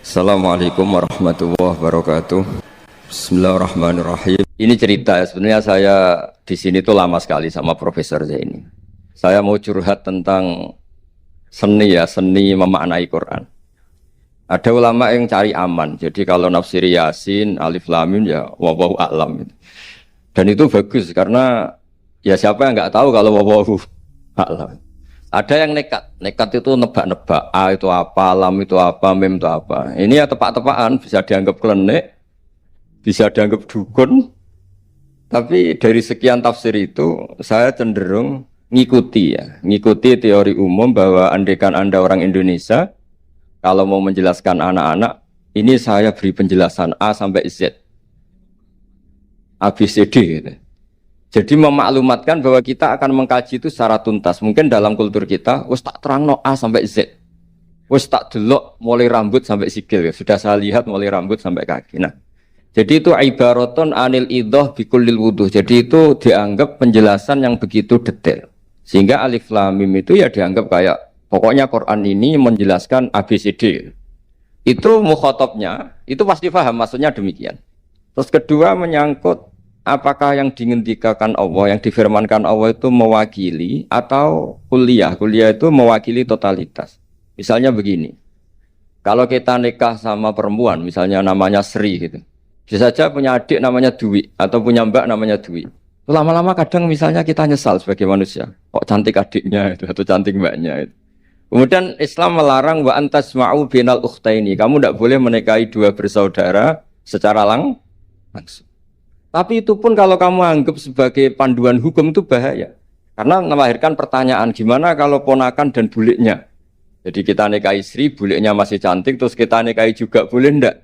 Assalamualaikum warahmatullahi wabarakatuh. Bismillahirrahmanirrahim. Ini cerita ya, sebenarnya saya di sini tuh lama sekali sama Profesor Zaini. Saya mau curhat tentang seni ya, seni memaknai Quran. Ada ulama yang cari aman. Jadi kalau nafsir Yasin, Alif Lam Mim ya wallahu a'lam. Dan itu bagus karena ya siapa yang nggak tahu kalau wallahu a'lam. Ada yang nekat itu nebak-nebak, A itu apa, lam itu apa, mim itu apa. Ini ya tepak-tepakan, bisa dianggap klenik, bisa dianggap dukun. Tapi dari sekian tafsir itu, saya cenderung ngikuti teori umum bahwa andaikan Anda orang Indonesia, kalau mau menjelaskan anak-anak, ini saya beri penjelasan A sampai Z, A, B, C, D gitu. Jadi memaklumatkan bahwa kita akan mengkaji itu secara tuntas. Mungkin dalam kultur kita, wis tak terangno A sampai Z. Wis tak delok mulai rambut sampai sikil. Sudah saya lihat mulai rambut sampai kaki. Nah, jadi itu ibaratun anil idhah bikullil wuduh. Jadi itu dianggap penjelasan yang begitu detail. Sehingga Alif Lam Mim itu ya dianggap kayak pokoknya Quran ini menjelaskan ABCD. Itu mukhatabnya, itu pasti paham maksudnya demikian. Terus kedua menyangkut apakah yang dingendikakan Allah, yang difirmankan Allah itu mewakili atau kuliah? Kuliah itu mewakili totalitas. Misalnya begini, kalau kita nikah sama perempuan, misalnya namanya Sri gitu, bisa saja punya adik namanya Dwi, atau punya mbak namanya Dwi. Lama-lama kadang misalnya kita nyesal sebagai manusia, kok cantik adiknya itu, atau cantik mbaknya itu. Kemudian Islam melarang wa antasma'u binal ukhtaini, kamu tidak boleh menikahi dua bersaudara secara langsung. Tapi itu pun kalau kamu anggap sebagai panduan hukum itu bahaya. Karena melahirkan pertanyaan, gimana kalau ponakan dan buliknya? Jadi kita nikahi istri, buliknya masih cantik, terus kita nikahi juga, boleh enggak?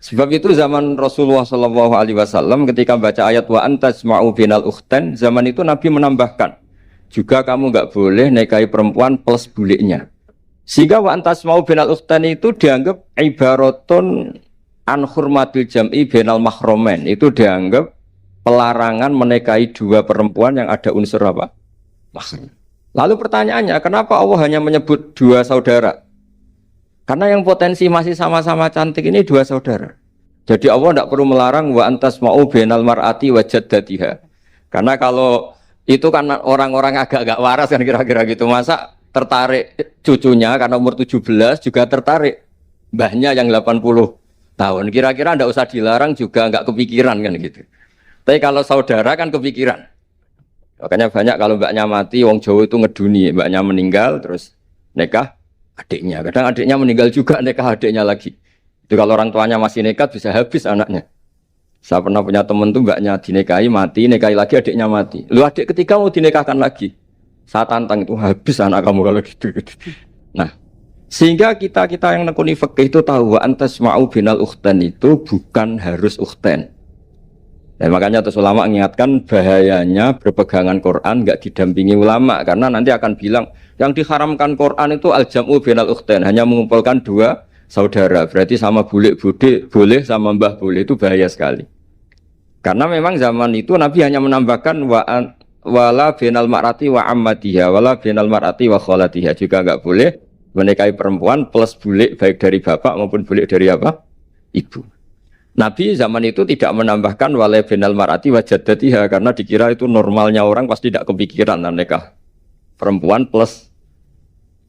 Sebab itu zaman Rasulullah SAW ketika baca ayat wa antasma'u binal ukhtan, zaman itu Nabi menambahkan, juga kamu enggak boleh nikahi perempuan plus buliknya. Sehingga wa antasma'u binal ukhtan itu dianggap ibaratun an hurmatil jam'i bainal mahromen, itu dianggap pelarangan menikahi dua perempuan yang ada unsur apa? Mahram. Lalu pertanyaannya, kenapa Allah hanya menyebut dua saudara? Karena yang potensi masih sama-sama cantik ini dua saudara. Jadi Allah tidak perlu melarang wa antasma'u bainal mar'ati wa jaddatiha. Karena kalau itu kan orang-orang agak-agak waras kan kira-kira gitu, masa tertarik cucunya karena umur 17 juga tertarik mbahnya yang 80 tahun, kira-kira ndak usah dilarang juga nggak kepikiran kan gitu. Tapi kalau saudara kan kepikiran. Makanya banyak kalau mbaknya mati, wong Jawa itu ngeduni, mbaknya meninggal terus nikah adiknya. Kadang adiknya meninggal juga nikah adiknya lagi. Itu kalau orang tuanya masih nekat bisa habis anaknya. Saya pernah punya teman tuh mbaknya dinikahi mati, nikahi lagi adiknya mati. Lu adik ketiga mau dinikahkan lagi. Saya tantang itu habis anak kamu kalau gitu. Nah, sehingga kita yang nekuni fikih itu tahu wa antasma'u binal ukhtan itu bukan harus ukhtan. Dan makanya terus ulama mengingatkan bahayanya berpegangan Quran enggak didampingi ulama, karena nanti akan bilang yang diharamkan Quran itu al-jam'u binal ukhtan, hanya mengumpulkan dua saudara. Berarti sama bulik bude boleh, sama mbah boleh, itu bahaya sekali. Karena memang zaman itu Nabi hanya menambahkan wala binal mar'ati wa ammatiha, wala binal mar'ati wa kholatiha, juga enggak boleh menikahi perempuan plus bulik baik dari bapak maupun bulik dari apa? Ibu. Nabi zaman itu tidak menambahkan wala binal mar'ati wa jaddatiha, karena dikira itu normalnya orang pasti tidak kepikiran nikah perempuan plus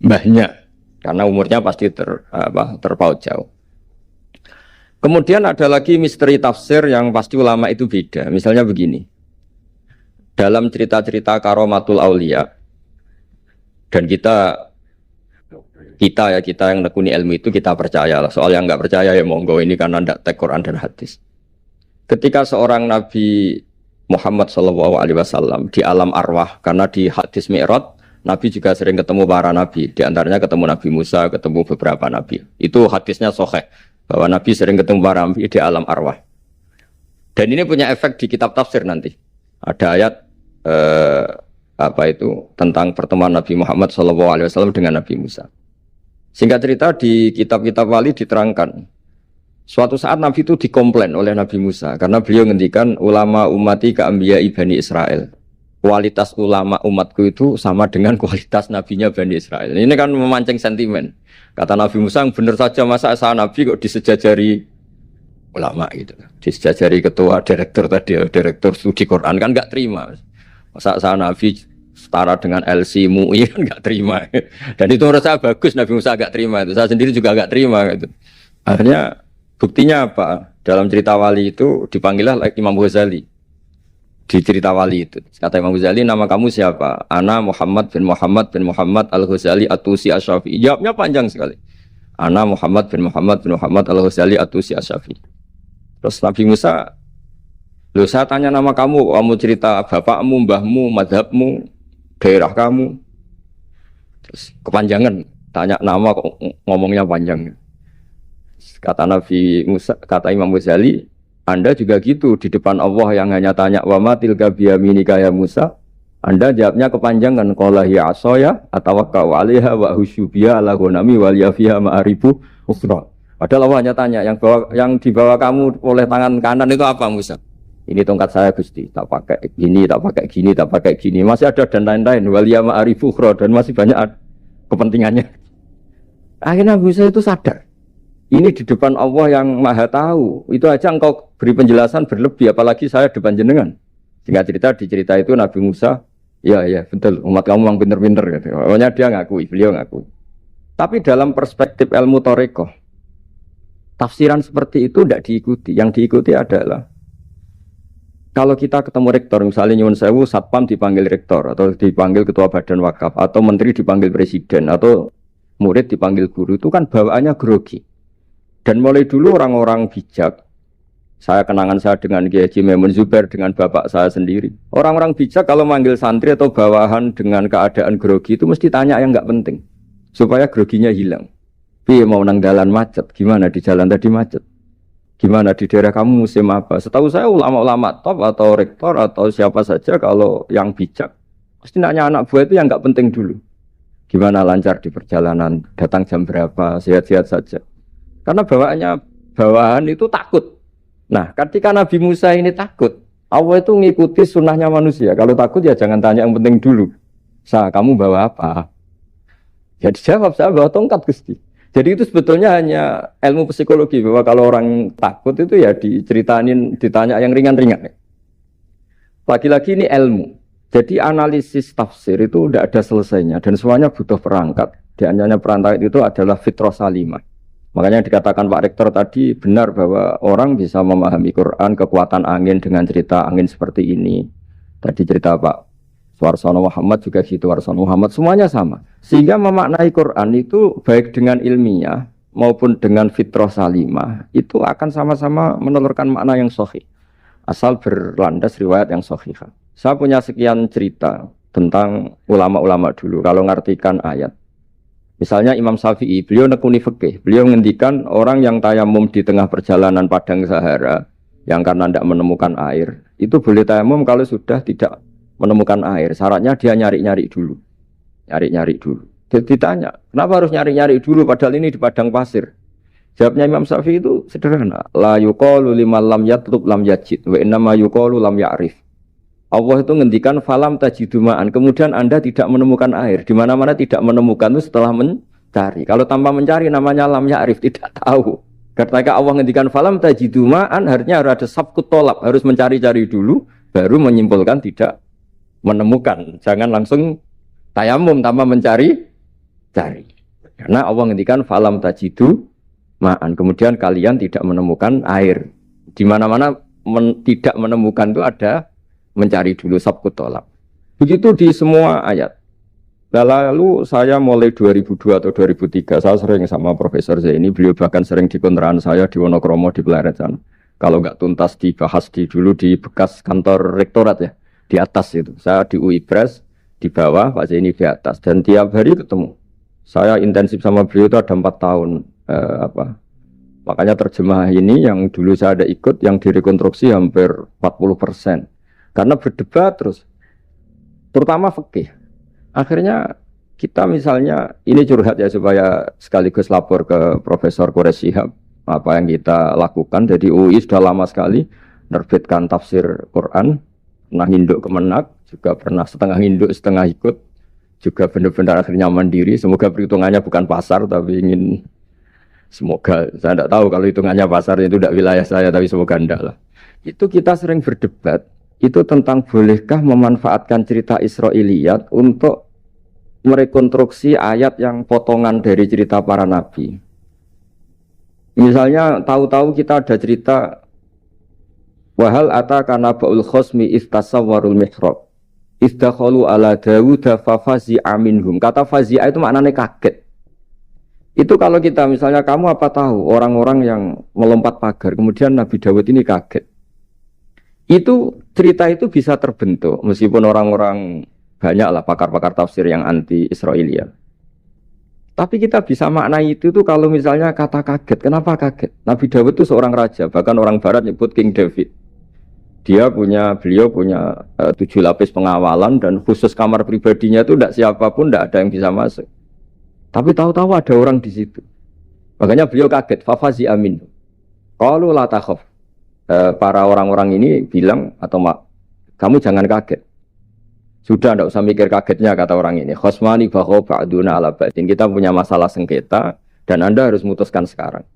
mbahnya, karena umurnya pasti terpaut jauh. Kemudian ada lagi misteri tafsir yang pasti ulama itu beda. Misalnya begini, dalam cerita-cerita karomatul aulia, dan kita yang nekuni ilmu itu kita percaya lah. Soal yang nggak percaya ya monggo, ini karena tidak tek Quran dan hadis. Ketika seorang Nabi Muhammad SAW di alam arwah, karena di hadis Mi'raj Nabi juga sering ketemu para nabi, di antaranya ketemu Nabi Musa, ketemu beberapa nabi. Itu hadisnya sahih bahwa Nabi sering ketemu para nabi di alam arwah. Dan ini punya efek di kitab tafsir nanti. Ada ayat tentang pertemuan Nabi Muhammad SAW dengan Nabi Musa. Singkat cerita di kitab-kitab wali diterangkan, suatu saat Nabi itu dikomplain oleh Nabi Musa karena beliau ngendikan ulama ummati ka anbiya'i Bani Israel. kualitas ulama umatku itu sama dengan kualitas nabinya Bani Israel. Ini kan memancing sentimen. Kata Nabi Musa, benar saja masa saya nabi kok disejajari ulama gitu. Disejajari ketua direktur tadi, direktur studi Quran kan nggak terima. Masa saya nabi setara dengan LC MUI kan nggak terima. Dan itu menurut saya bagus Nabi Musa nggak terima itu. Saya sendiri juga nggak terima gitu. Akhirnya buktinya apa? Dalam cerita wali itu dipanggillah Imam Ghazali. Di cerita wali itu kata Imam Ghazali, nama kamu siapa? Ana Muhammad bin Muhammad Al-Ghazali At-Tusi Asy-Syafi'i. Jawabnya panjang sekali. Ana Muhammad bin Muhammad Al-Ghazali At-Tusi Asy-Syafi'i. Terus Nabi Musa, loh saya tanya nama kamu cerita bapakmu, mbahmu, madhabmu, daerah kamu. Terus kepanjangan, tanya nama kok ngomongnya panjang. Kata Nabi Musa, kata Imam Ghazali, Anda juga gitu di depan Allah yang hanya tanya wa ma tilka biyaminika ya Musa. Anda jawabnya kepanjangan qala hiya asaya atawakkau 'alaiha wa hushubiya ala ghanami wal yafiha ma'aribu ukhra. Padahal Allah hanya tanya yang dibawa kamu oleh tangan kanan itu apa Musa? Ini tongkat saya Gusti, tak pakai gini, tak pakai gini, tak pakai gini. Masih ada dan lain-lain wal ya ma'aribu ukhra dan masih banyak kepentingannya. Akhirnya Musa itu sadar. Ini di depan Allah yang maha tahu. Itu aja engkau beri penjelasan berlebih. Apalagi saya depan jenengan. Singkat cerita, di cerita itu Nabi Musa, ya betul, umat kamu memang pinter-pinter. Gitu. Pokoknya dia ngakui, beliau ngakui. Tapi dalam perspektif ilmu Thariqah, tafsiran seperti itu tidak diikuti. Yang diikuti adalah, kalau kita ketemu rektor, misalnya Nyuwun Sewu, Satpam dipanggil rektor, atau dipanggil ketua badan wakaf, atau menteri dipanggil presiden, atau murid dipanggil guru, itu kan bawaannya grogi. Dan mulai dulu orang-orang bijak, saya kenangan saya dengan Kiai Haji Maimun Zubair, dengan bapak saya sendiri. Orang-orang bijak kalau manggil santri atau bawahan dengan keadaan grogi itu mesti tanya yang nggak penting, supaya groginya hilang. Piye mau nang dalan macet, gimana di jalan tadi macet? Gimana di daerah kamu musim apa? Setahu saya ulama-ulama top atau rektor atau siapa saja kalau yang bijak, pasti nanya anak buah itu yang nggak penting dulu. Gimana lancar di perjalanan, datang jam berapa, sehat-sehat saja. Karena bawahan itu takut. Nah, ketika Nabi Musa ini takut, Allah itu ngikuti sunnahnya manusia. Kalau takut ya jangan tanya yang penting dulu. Kamu bawa apa? Ya dijawab, saya bawa tongkat Gusti. Jadi itu sebetulnya hanya ilmu psikologi, bahwa kalau orang takut itu ya ditanya yang ringan-ringan. Lagi-lagi ini ilmu. Jadi analisis tafsir itu tidak ada selesainya dan semuanya butuh perangkat. Di antaranya perangkat itu adalah fitrah salimah. Makanya dikatakan Pak Rektor tadi benar bahwa orang bisa memahami Quran, kekuatan angin dengan cerita angin seperti ini. Tadi cerita Pak Suarsono Muhammad juga gitu, Warsono Muhammad, semuanya sama. Sehingga memaknai Quran itu baik dengan ilmiah maupun dengan fitrah salimah, itu akan sama-sama menelurkan makna yang sahih. Asal berlandas riwayat yang sahih. Saya punya sekian cerita tentang ulama-ulama dulu, kalau ngartikan ayat. Misalnya Imam Syafi'i, beliau nekuni fikih. Beliau ngendikan orang yang tayamum di tengah perjalanan padang Sahara, yang karena tidak menemukan air, itu boleh tayamum kalau sudah tidak menemukan air. Syaratnya dia nyari-nyari dulu. Nyari-nyari dulu. Jadi ditanya, kenapa harus nyari-nyari dulu padahal ini di padang pasir? Jawabnya Imam Syafi'i itu sederhana. La yuqalu liman lam yatlub lam yajid, wa innama yuqalu lam ya'rif. Allah itu ngendikan falam tajiduma'an, kemudian Anda tidak menemukan air. Di mana-mana tidak menemukan itu setelah mencari. Kalau tanpa mencari namanya lam ya'rif, tidak tahu. Ketika Allah ngendikan falam tajiduma'an, artinya harus ada sabkut tolab, harus mencari-cari dulu, baru menyimpulkan tidak menemukan. Jangan langsung tayamum tanpa mencari-cari. Karena Allah ngendikan falam tajiduma'an, kemudian kalian tidak menemukan air. Di mana-mana tidak menemukan itu ada mencari dulu sabkut tolab. Begitu di semua ayat. Lalu saya mulai 2002 atau 2003, saya sering sama Profesor Zaini, beliau bahkan sering di kontrakan saya di Wonokromo di Pleret sana. Kalau nggak tuntas dibahas dulu di bekas kantor rektorat ya, di atas itu. Saya di UI Pres, di bawah, Pak Zaini di atas. Dan tiap hari ketemu. Saya intensif sama beliau itu ada 4 tahun. Makanya terjemah ini yang dulu saya ada ikut, yang direkonstruksi hampir 40%. Karena berdebat terus, terutama fikih. Akhirnya kita misalnya, ini curhat ya supaya sekaligus lapor ke Profesor Quraish Shihab apa yang kita lakukan. Jadi UI sudah lama sekali menerbitkan tafsir Quran, nah induk Kemenak, juga pernah setengah induk, setengah ikut, juga benar-benar akhirnya mandiri. Semoga perhitungannya bukan pasar, tapi ingin semoga, saya tidak tahu kalau hitungannya pasar itu tidak wilayah saya, tapi semoga enggak lah. Itu kita sering berdebat, itu tentang bolehkah memanfaatkan cerita Israiliyat untuk merekonstruksi ayat yang potongan dari cerita para nabi. Misalnya tahu-tahu kita ada cerita wahal ataka naba'ul khosmi istasawwarul mihrab istakhalu ala Dawuda fafazi'a minhum. Kata fazi'a itu maknanya kaget. Itu kalau kita misalnya kamu apa tahu orang-orang yang melompat pagar kemudian Nabi Dawud ini kaget. Itu cerita itu bisa terbentuk meskipun orang-orang banyaklah pakar-pakar tafsir yang anti Israiliyat. Tapi kita bisa maknai itu tuh kalau misalnya kata kaget. Kenapa kaget? Nabi Dawud itu seorang raja, bahkan orang barat nyebut King David. Beliau punya 7 lapis pengawalan dan khusus kamar pribadinya itu tidak siapapun, tidak ada yang bisa masuk. Tapi tahu-tahu ada orang di situ. Makanya beliau kaget. Fafazi amin. Qalu la takhaf. Para orang-orang ini bilang atau kamu jangan kaget. Sudah tidak usah mikir kagetnya kata orang ini. Khosmani bakho ba'duna ala ba'din. Kita punya masalah sengketa dan Anda harus memutuskan sekarang.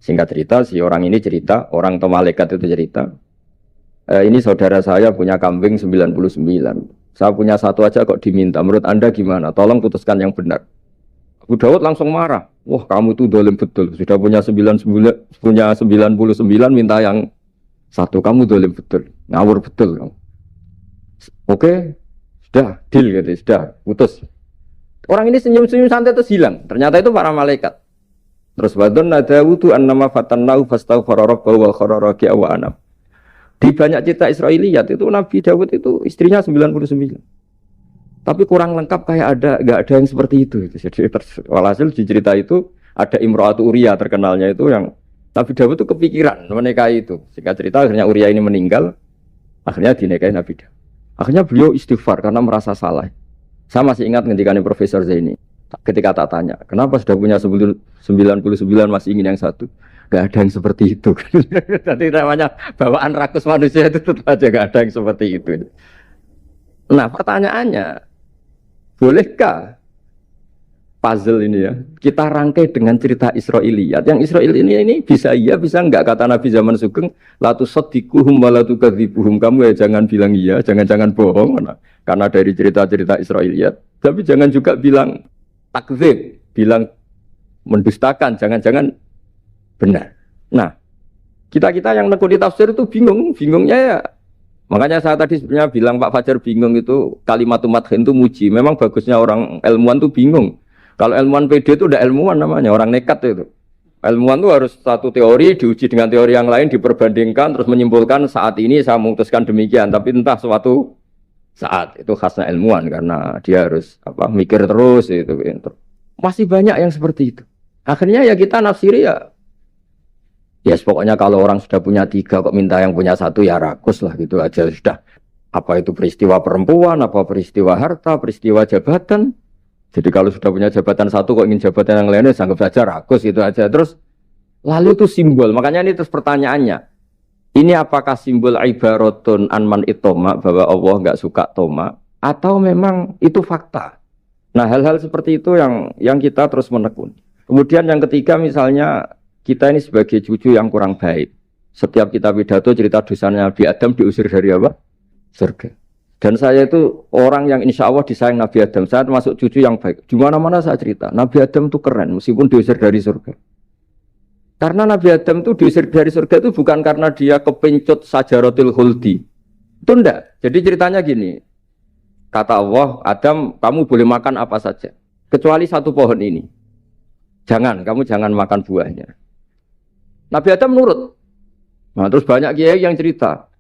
Singkat cerita, si orang ini cerita, orang atau malaikat itu cerita. Ini saudara saya punya kambing 99. Saya punya satu aja kok diminta. Menurut Anda gimana? Tolong putuskan yang benar. Abu Dawud langsung marah. Wah, kamu itu dolim betul. Sudah punya 99, minta yang satu. Kamu dolim betul. Ngawur betul kamu. Oke, sudah deal gitu, sudah putus. Orang ini senyum-senyum santai terus hilang. Ternyata itu para malaikat. Terus wadonna Dawudu annama fatannahu fastaghfara rabbahu wa kharra raki'a wa anam. Di banyak cerita Israiliyat itu Nabi Dawud itu istrinya 99. Tapi kurang lengkap kayak enggak ada yang seperti itu. Jadi walhasil di cerita itu ada Imra'atu Uria terkenalnya itu yang Nabi Dawud itu kepikiran menikahi itu. Singkat cerita akhirnya Uria ini meninggal, akhirnya dinikahi Nabi Dawud. Akhirnya beliau istighfar karena merasa salah. Saya masih ingat ngendikane Profesor Zaini. Ketika tak tanya, kenapa sudah punya 99 masih ingin yang satu? Gak ada yang seperti itu. Jadi namanya bawaan rakus manusia itu tetap aja gak ada yang seperti itu. Nah pertanyaannya, bolehkah puzzle ini ya kita rangkai dengan cerita Israiliyat? Yang Israil ini bisa iya bisa enggak, kata Nabi zaman Sugeng, la tusaddiquhum wa la tukadzibuhum. Kamu ya jangan bilang iya, jangan bohong karena dari cerita-cerita Israiliyat, tapi jangan juga bilang takdzib, bilang mendustakan, jangan-jangan benar. Nah, kita yang nekuni tafsir itu bingungnya ya. Makanya saya tadi sebenarnya bilang Pak Fajar bingung itu kalimat madhin itu muji. Memang bagusnya orang ilmuwan itu bingung. Kalau ilmuwan PD itu udah ilmuwan namanya, orang nekat itu. Ilmuwan itu harus satu teori diuji dengan teori yang lain, diperbandingkan terus menyimpulkan saat ini saya memutuskan demikian, tapi entah suatu saat itu khasnya ilmuwan karena dia harus mikir terus itu. Masih banyak yang seperti itu. Akhirnya ya kita nafsiri ya pokoknya kalau orang sudah punya 3 kok minta yang punya 1 ya rakus lah gitu aja sudah. Apa itu peristiwa perempuan, apa peristiwa harta, peristiwa jabatan. Jadi kalau sudah punya jabatan 1 kok ingin jabatan yang lainnya anggap saja rakus itu aja. Terus lalu itu simbol. Makanya ini terus pertanyaannya. Ini apakah simbol ibaratun anman itoma bahwa Allah enggak suka toma atau memang itu fakta? Nah, hal-hal seperti itu yang kita terus menekuni. Kemudian yang ketiga misalnya kita ini sebagai cucu yang kurang baik. Setiap kita pidato cerita dosanya Nabi Adam diusir dari apa? Surga. Dan saya itu orang yang insya Allah disayang Nabi Adam. Saya termasuk cucu yang baik. Di mana-mana saya cerita. Nabi Adam itu keren meskipun diusir dari surga. Karena Nabi Adam itu diusir dari surga itu bukan karena dia kepencut sajaratil khuldi. Itu enggak. Jadi ceritanya gini. Kata Allah, Adam kamu boleh makan apa saja. Kecuali 1 pohon ini. Kamu jangan makan buahnya. Nabi Adam nurut. Nah terus banyak kiai yang cerita.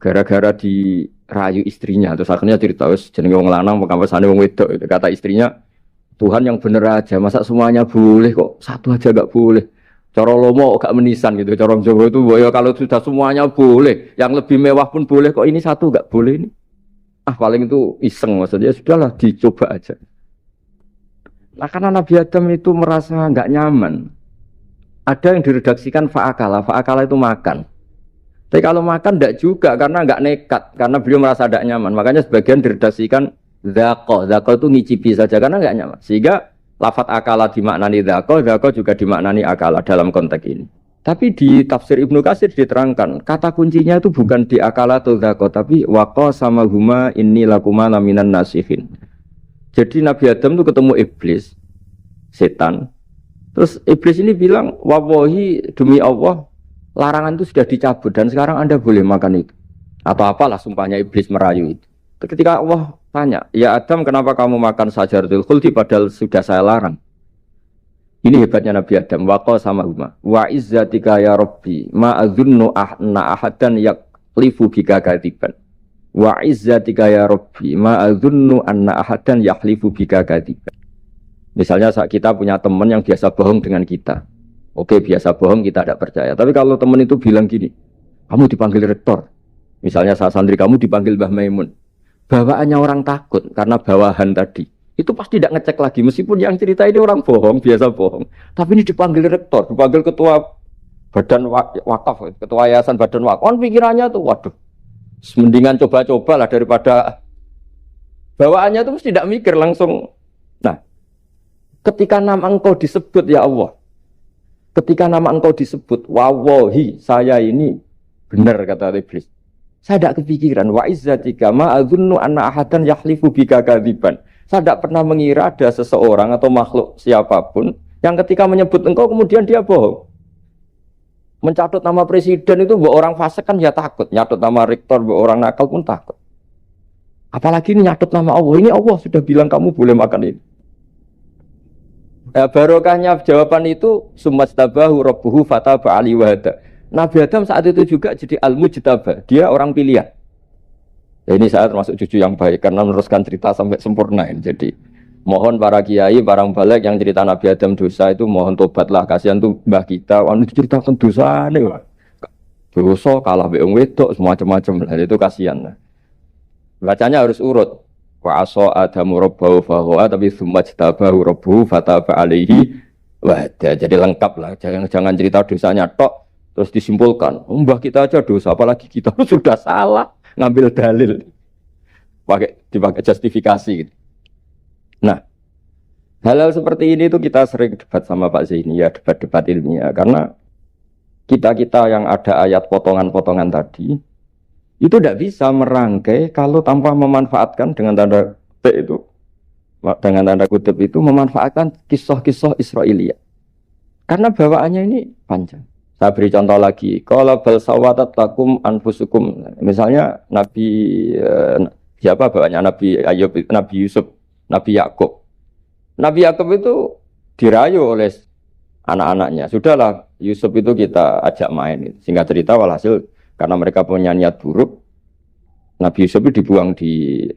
Gara-gara dirayu istrinya. Terus akhirnya cerita, jenenge wong lanang pekampesane wong wedok. Kata istrinya, Tuhan yang bener aja. Masa semuanya boleh kok 1 aja gak boleh. Cara lomo gak menisan gitu. Cara Jawa itu ya kalau sudah semuanya boleh. Yang lebih mewah pun boleh kok ini 1 gak boleh ini. Paling itu iseng maksudnya. Sudahlah dicoba aja. Nah karena Nabi Adam itu merasa gak nyaman. Ada yang diredaksikan fa'akala. Fa'akala itu makan. Tapi kalau makan tidak juga karena nggak nekat, karena beliau merasa tidak nyaman. Makanya sebagian diredaksikan dzaqah. Dzaqah itu ngicipi saja karena nggak nyaman. Sehingga lafadz akala dimaknani dzaqah, dzaqah juga dimaknani akala dalam konteks ini. Tapi di tafsir Ibnu Katsir diterangkan, kata kuncinya itu bukan di akala atau dzaqah, tapi waqa sama huma inni lakuma laminan nasihin. Jadi Nabi Adam itu ketemu iblis, setan. Terus iblis ini bilang, wallahi demi Allah, larangan itu sudah dicabut dan sekarang Anda boleh makan itu. Atau apalah sumpahnya iblis merayu itu. Ketika Allah tanya, ya Adam kenapa kamu makan sajaratul khuldi padahal sudah saya larang? Ini hebatnya Nabi Adam. Waqa sama huma. Wa izzatika ya Rabbi ma adzunnu anna ahadan yaklifu bika kadiban. Wa izzatika ya Rabbi ma adzunnu anna ahadan yaklifu bika kadiban. Misalnya kita punya teman yang biasa bohong dengan kita. Oke, biasa bohong kita tidak percaya. Tapi kalau teman itu bilang gini, kamu dipanggil rektor. Misalnya saat santri kamu dipanggil Mbah Maimun. Bawaannya orang takut karena bawahan tadi. Itu pasti tidak ngecek lagi. Meskipun yang cerita ini orang bohong, biasa bohong. Tapi ini dipanggil rektor, dipanggil ketua badan wakaf, ketua yayasan badan wakaf. Kan pikirannya tuh, waduh, mendingan coba-coba lah daripada bawaannya itu mesti tidak mikir langsung. Nah, ketika nama engkau disebut ya Allah, ketika nama engkau disebut, wawahi saya ini benar kata iblis. Saya tidak kepikiran wa izzatika ma adzunnu anna ahadan yahlifu bika kadziban. Saya tidak pernah mengira ada seseorang atau makhluk siapapun yang ketika menyebut engkau kemudian dia bohong. Mencatut nama presiden itu buat orang fasik kan ya takut. Nyatut nama rektor buat orang nakal pun takut. Apalagi ini nyatut nama Allah. Ini Allah sudah bilang kamu boleh makan ini. Barokahnya jawaban itu sumastabahu rabbuhu fataba ali wahada. Nabi Adam saat itu juga jadi al-mujtaba. Dia orang pilihan. Ya, ini saya termasuk cucu yang baik karena meneruskan cerita sampai sempurna ini. Jadi mohon para kiai, para balik yang cerita Nabi Adam dosa itu mohon tobatlah. Kasihan tuh mbah kita, wanu ceritakan dosa nih. Dosa kalah beong wedok semacam-macam lah itu kasihan. Bacanya harus urut. Wa asa adamu rabbahu fahuwa tapi sumajtabahu rabbuhu fataba alaihi wahda. Jadi lengkap lah. Jangan cerita dosanya tok terus disimpulkan. Mbah kita aja dosa apalagi kita sudah salah. Ngambil dalil dipakai justifikasi gitu. Nah, hal-hal seperti ini itu kita sering debat sama Pak Zaini ya, debat-debat ilmiah karena kita yang ada ayat potongan-potongan tadi itu tidak bisa merangkai kalau tanpa memanfaatkan dengan tanda kutip itu memanfaatkan kisah-kisah Israiliyah karena bawaannya ini panjang. Saya beri contoh lagi. Qala bal sawatat lakum anfusukum. Misalnya Nabi siapa bawanya Nabi Ayub, Nabi Yusuf, Nabi Yakub. Nabi Yakub itu dirayu oleh anak-anaknya. Sudahlah Yusuf itu kita ajak main. Singkat cerita walhasil karena mereka punya niat buruk, Nabi Yusuf itu dibuang di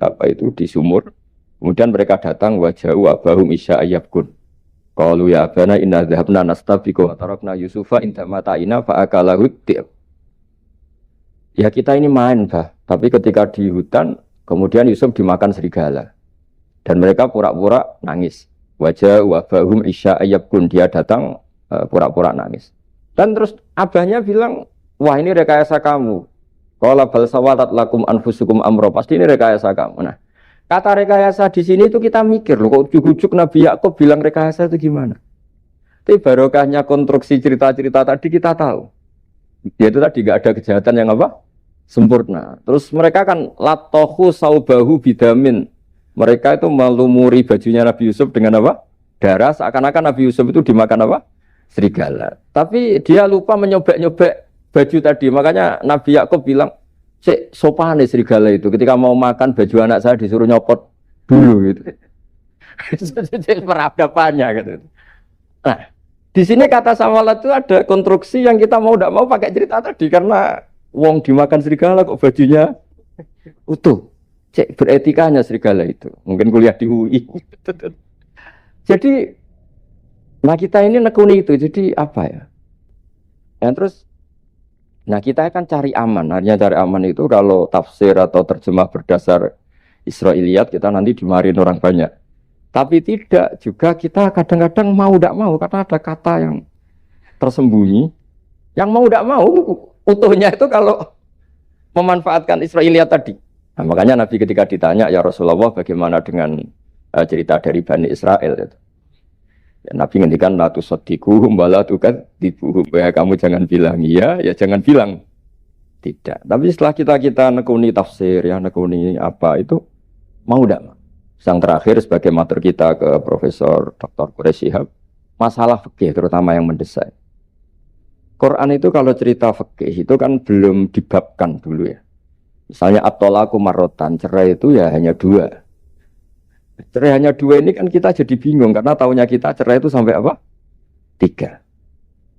di sumur. Kemudian mereka datang waja'u abahum isya ayyabkun. Qalu ya abana inna dhahabna nastabiqu wa tarakna Yusufa inda mata'ina fa akalahu dhib. Ya kita ini main, Bah. Tapi ketika di hutan, kemudian Yusuf dimakan serigala. Dan mereka pura-pura nangis. Wajah wabahum isya ayyabkun. Dia datang pura-pura nangis. Dan terus abahnya bilang, wah ini rekayasa kamu. Qala bal sawatat lakum anfusukum amro. Pasti ini rekayasa kamu. Nah, kata rekayasa di sini itu kita mikir loh, kok ujuk-ujuk Nabi Yakub bilang rekayasa itu gimana? Tapi barokahnya konstruksi cerita-cerita tadi kita tahu. Yaitu tadi nggak ada kejahatan yang apa? Sempurna. Terus mereka kan latohu saubahu bidamin. Mereka itu melumuri bajunya Nabi Yusuf dengan apa? Darah. Seakan-akan Nabi Yusuf itu dimakan apa? Serigala. Tapi dia lupa menyobek-nyobek baju tadi. Makanya Nabi Yakub bilang, sopan nih serigala itu. Ketika mau makan baju anak saya disuruh nyopot dulu gitu. Peradabannya gitu. Nah, di sini kata samalat itu ada konstruksi yang kita mau tidak mau pakai cerita tadi karena wong dimakan serigala kok bajunya utuh. Cek beretikanya serigala itu. Mungkin kuliah di UI. Jadi, nah kita ini nekuni itu. Jadi apa ya? Yang terus nah kita akan cari aman. Artinya cari aman itu kalau tafsir atau terjemah berdasar Israiliyat kita nanti dimarahin orang banyak. Tapi tidak juga kita kadang-kadang mau tidak mau karena ada kata yang tersembunyi Yang mau tidak mau utuhnya itu kalau memanfaatkan Israiliyat tadi. Nah, makanya Nabi ketika ditanya, ya Rasulullah bagaimana dengan cerita dari Bani Israel itu. Ya, Nabi ngendikan la tusaddiquhum wa la tukadzibuhum. Ya kamu jangan bilang iya, ya jangan bilang tidak. Tapi setelah kita nekuni tafsir, ya nekuni apa itu mau tidak? Yang terakhir sebagai matur kita ke Profesor Dr. Quraish Shihab, masalah fikih terutama yang mendesak. Quran itu kalau cerita fikih itu kan belum dibabkan dulu ya. Misalnya at-thalaqu marratan, cerai itu ya hanya 2. Cerai hanya 2 ini kan kita jadi bingung karena taunya kita cerai itu sampai apa? 3.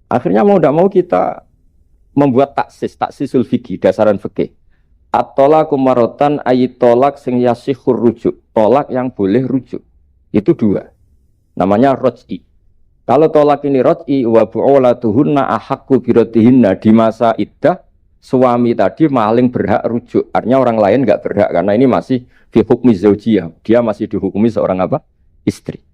Akhirnya mau tidak mau kita membuat taksisul fikih, dasaran fikih. At-thalaqu marratan ayat tolak sing yasihur rujuk, tolak yang boleh rujuk. Itu 2. Namanya roj'i. Kalau tolak ini roj'i wa bu'ulatuhunna ahaqqu biratihinna, di masa iddah suami tadi maling berhak rujuk. Artinya orang lain enggak berhak karena ini masih fi hukmi zaujiyah. Dia masih dihukumi seorang apa? Istri.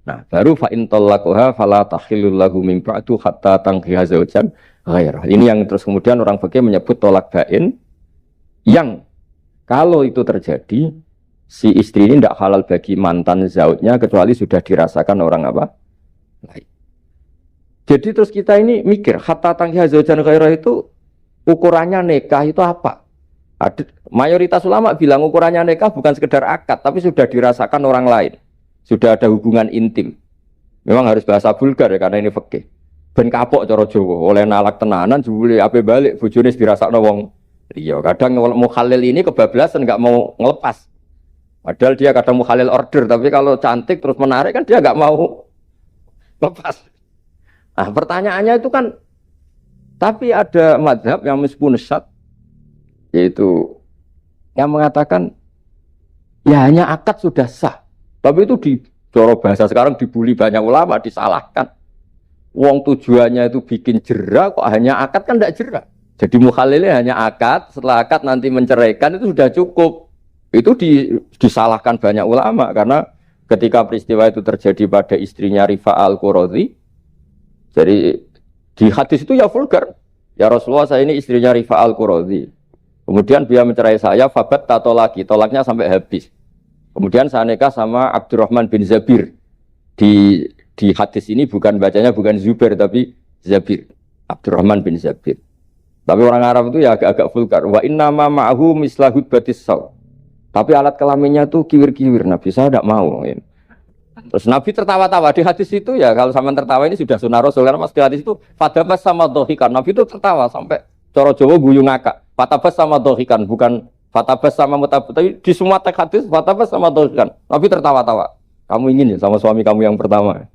Nah, baru fa in talaqaha fala tahillul lahu min ba'du hatta tankiha zaujan ghairah. Ini yang terus kemudian orang fikih menyebut tolak bain, yang kalau itu terjadi si istri ini tidak halal bagi mantan zaujnya kecuali sudah dirasakan orang apa? Lain. Jadi terus kita ini mikir hatta tankiha zaujan ghairah itu ukurannya nikah itu apa? Mayoritas ulama bilang ukurannya nikah bukan sekedar akad, tapi sudah dirasakan orang lain. Sudah ada hubungan intim. Memang harus bahasa vulgar ya, karena ini fikih. Ben kapok cara Jawa, oleh nalak tenanan jebule ape balik bojone dirasakno wong liya. Kadang mukhalil ini kebablasan enggak mau ngelepas. Padahal dia kadang mukhalil order, tapi kalau cantik terus menarik kan dia enggak mau lepas. Nah, pertanyaannya itu kan, tapi ada mazhab yang meskipun syad, yaitu yang mengatakan ya hanya akad sudah sah. Tapi itu di coro bahasa sekarang dibully banyak ulama, disalahkan. Wong tujuannya itu bikin jera, kok hanya akad kan tidak jera. Jadi mukhalilnya hanya akad, setelah akad nanti menceraikan itu sudah cukup. Itu disalahkan banyak ulama karena ketika peristiwa itu terjadi pada istrinya Rifa al-Quradi, jadi di hadis itu ya vulgar. Ya Rasulullah, saya ini istrinya Rifa al-Quradi. Kemudian dia mencerai saya, fabat tato lagi, tolaknya sampai habis. Kemudian saya nikah sama Abdurrahman bin Zabir. Di hadis ini bacanya bukan Zubair tapi Zabir. Abdurrahman bin Zabir. Tapi orang Arab itu ya agak vulgar. Wa inna ma ma'ahu mislahud batis saw. Tapi alat kelaminnya tuh kiwir-kiwir. Nabi saya tidak mau. Terus Nabi tertawa-tawa di hadis itu ya, kalau sama tertawa ini sudah sunnah Rasul karena mas di hadis itu fatabas sama dohikan. Nabi itu tertawa sampai coro Jawa guyu ngakak. Fatabas sama dohikan, bukan fatabas sama mutabut. Tapi di semua teks hadis fatabas sama dohikan. Nabi tertawa-tawa. Kamu ingin ya sama suami kamu yang pertama.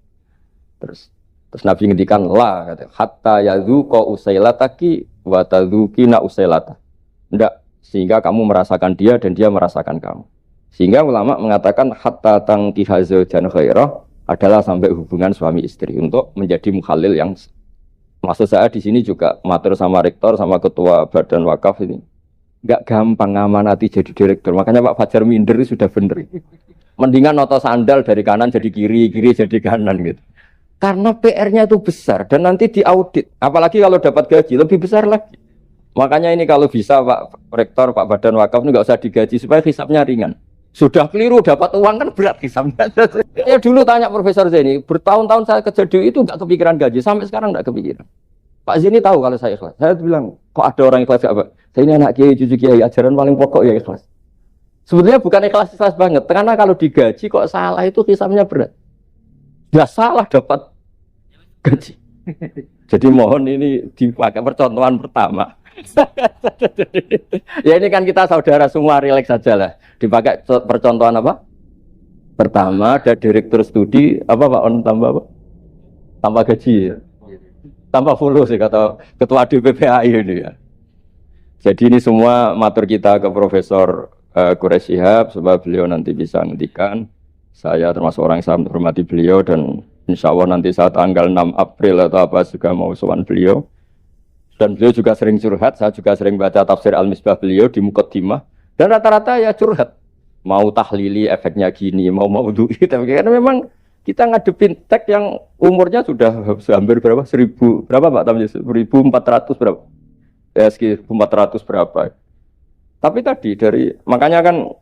Terus Nabi ngendikan la kata hatta yadzuqa usailataki wa tadzukina usailata. Enggak, sehingga kamu merasakan dia dan dia merasakan kamu. Sehingga ulama mengatakan hatta tankiha zaujan ghairah adalah sampai hubungan suami istri untuk menjadi mukhalil yang, maksud saya di sini juga matur sama rektor sama ketua badan wakaf ini. Enggak gampang ngamanati jadi direktur. Makanya Pak Fajar minder itu sudah benar. Mendingan noto sandal dari kanan jadi kiri, kiri jadi kanan gitu. Karena PR-nya itu besar dan nanti diaudit. Apalagi kalau dapat gaji lebih besar lagi. Makanya ini kalau bisa Pak Rektor, Pak Badan Wakaf ini nggak usah digaji supaya hisapnya ringan. Sudah keliru dapat uang kan berat hisapnya. Ya dulu tanya Profesor Zaini, bertahun-tahun saya kerja di itu nggak kepikiran gaji, sampai sekarang nggak kepikiran. Pak Zaini tahu kalau saya ikhlas. Saya bilang, kok ada orang ikhlas apa? Saya ini anak kiai, cucu kiai, ajaran paling pokok ya ikhlas. Sebetulnya bukan ikhlas banget, karena kalau digaji kok salah itu hisapnya berat. Ya salah dapat gaji. Jadi mohon ini dipakai percontohan pertama. Ya ini kan kita saudara semua, relax saja lah. Dipakai percontohan apa? Pertama ada direktur studi apa Pak On tambah apa? Tambah gaji ya. Tambah follow sih kata ketua DPPAI ini ya. Jadi ini semua matur kita ke Profesor Quraish Shihab supaya beliau nanti bisa ngendikan. Saya termasuk orang yang sangat menghormati beliau dan insya Allah nanti saat tanggal 6 April atau apa juga mau sowan beliau. Dan beliau juga sering curhat, saya juga sering baca tafsir Al-Misbah beliau di Muqaddimah. Dan rata-rata ya curhat. Mau tahlili efeknya gini, mau maudhu'i. Tapi karena memang Kita ngadepin teks yang umurnya sudah hampir berapa? 1000 berapa Pak Tamji? 1400 berapa? Ya sekitar 1400 berapa. Tapi tadi makanya kan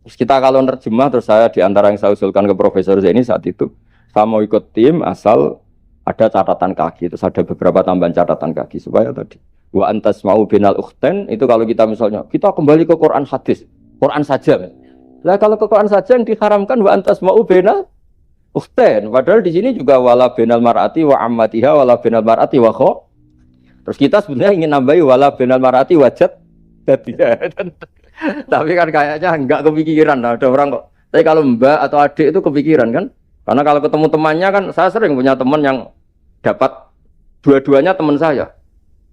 kita kalau nerjemah terus saya diantara yang saya usulkan ke Profesor Zaini saat itu, saya mau ikut tim asal ada catatan kaki, terus ada beberapa tambahan catatan kaki supaya tadi wa antas mau binal ukhten itu kalau kita misalnya kita kembali ke Quran hadis, Quran saja. Lah kalau ke Quran saja yang diharamkan wa antas mau binal ukhten, padahal di sini juga wala binal mar'ati wa ammatiha wala binal mar'ati wa kho. Terus kita sebenarnya ingin nambahi wala binal mar'ati wajat tidak. Tapi kan kayaknya enggak kepikiran. Nah, ada orang kok. Tapi kalau mbak atau adik itu kepikiran kan? Karena kalau ketemu temannya kan, saya sering punya teman yang dapat dua-duanya teman saya.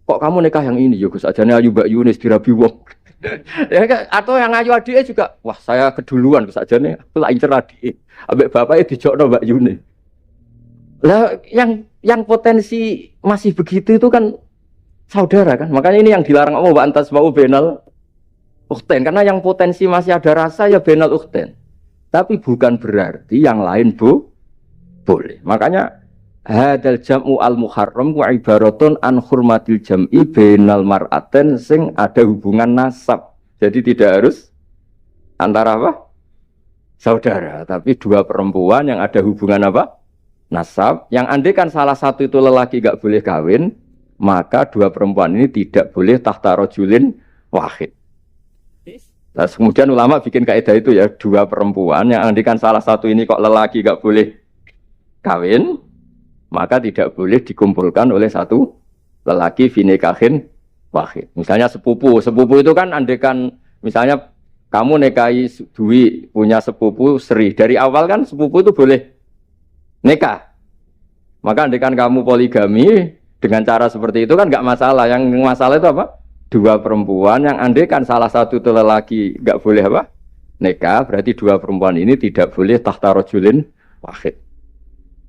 Kok kamu nikah yang ini? Ya Gus ajane ayu Mbak Yunis dirabi wong. Ya atau yang ayu adiknya juga. Wah saya keduluan Gus ajane aku lak incer adik. Ambek bapaknya dijokno Mbak Yunis. Lah yang potensi masih begitu itu kan saudara kan. Makanya ini yang dilarang Allah wa antas mau benal ukhten, karena yang potensi masih ada rasa ya benal ukhten. Tapi bukan berarti yang lain boleh. Makanya hadal jam'u al muharram wa ibaratun an hurmatil jam'i benal mar'aten sing ada hubungan nasab. Jadi tidak harus antara apa? Saudara, tapi dua perempuan yang ada hubungan apa? Nasab. Yang andai kan salah satu itu lelaki gak boleh kawin, maka dua perempuan ini tidak boleh tahta rajulin wahid. Nah, kemudian ulama bikin kaidah itu ya, dua perempuan yang andikan salah satu ini kok lelaki gak boleh kawin, maka tidak boleh dikumpulkan oleh satu lelaki finikahin wahid. Misalnya sepupu itu kan andikan misalnya kamu nikahi Dwi punya sepupu Sri, dari awal kan sepupu itu boleh nikah. Maka andikan kamu poligami dengan cara seperti itu kan gak masalah. Yang masalah itu apa? Dua perempuan yang andai kan salah satu itu lelaki nggak boleh apa nikah, berarti dua perempuan ini tidak boleh tahta rajulin wahid.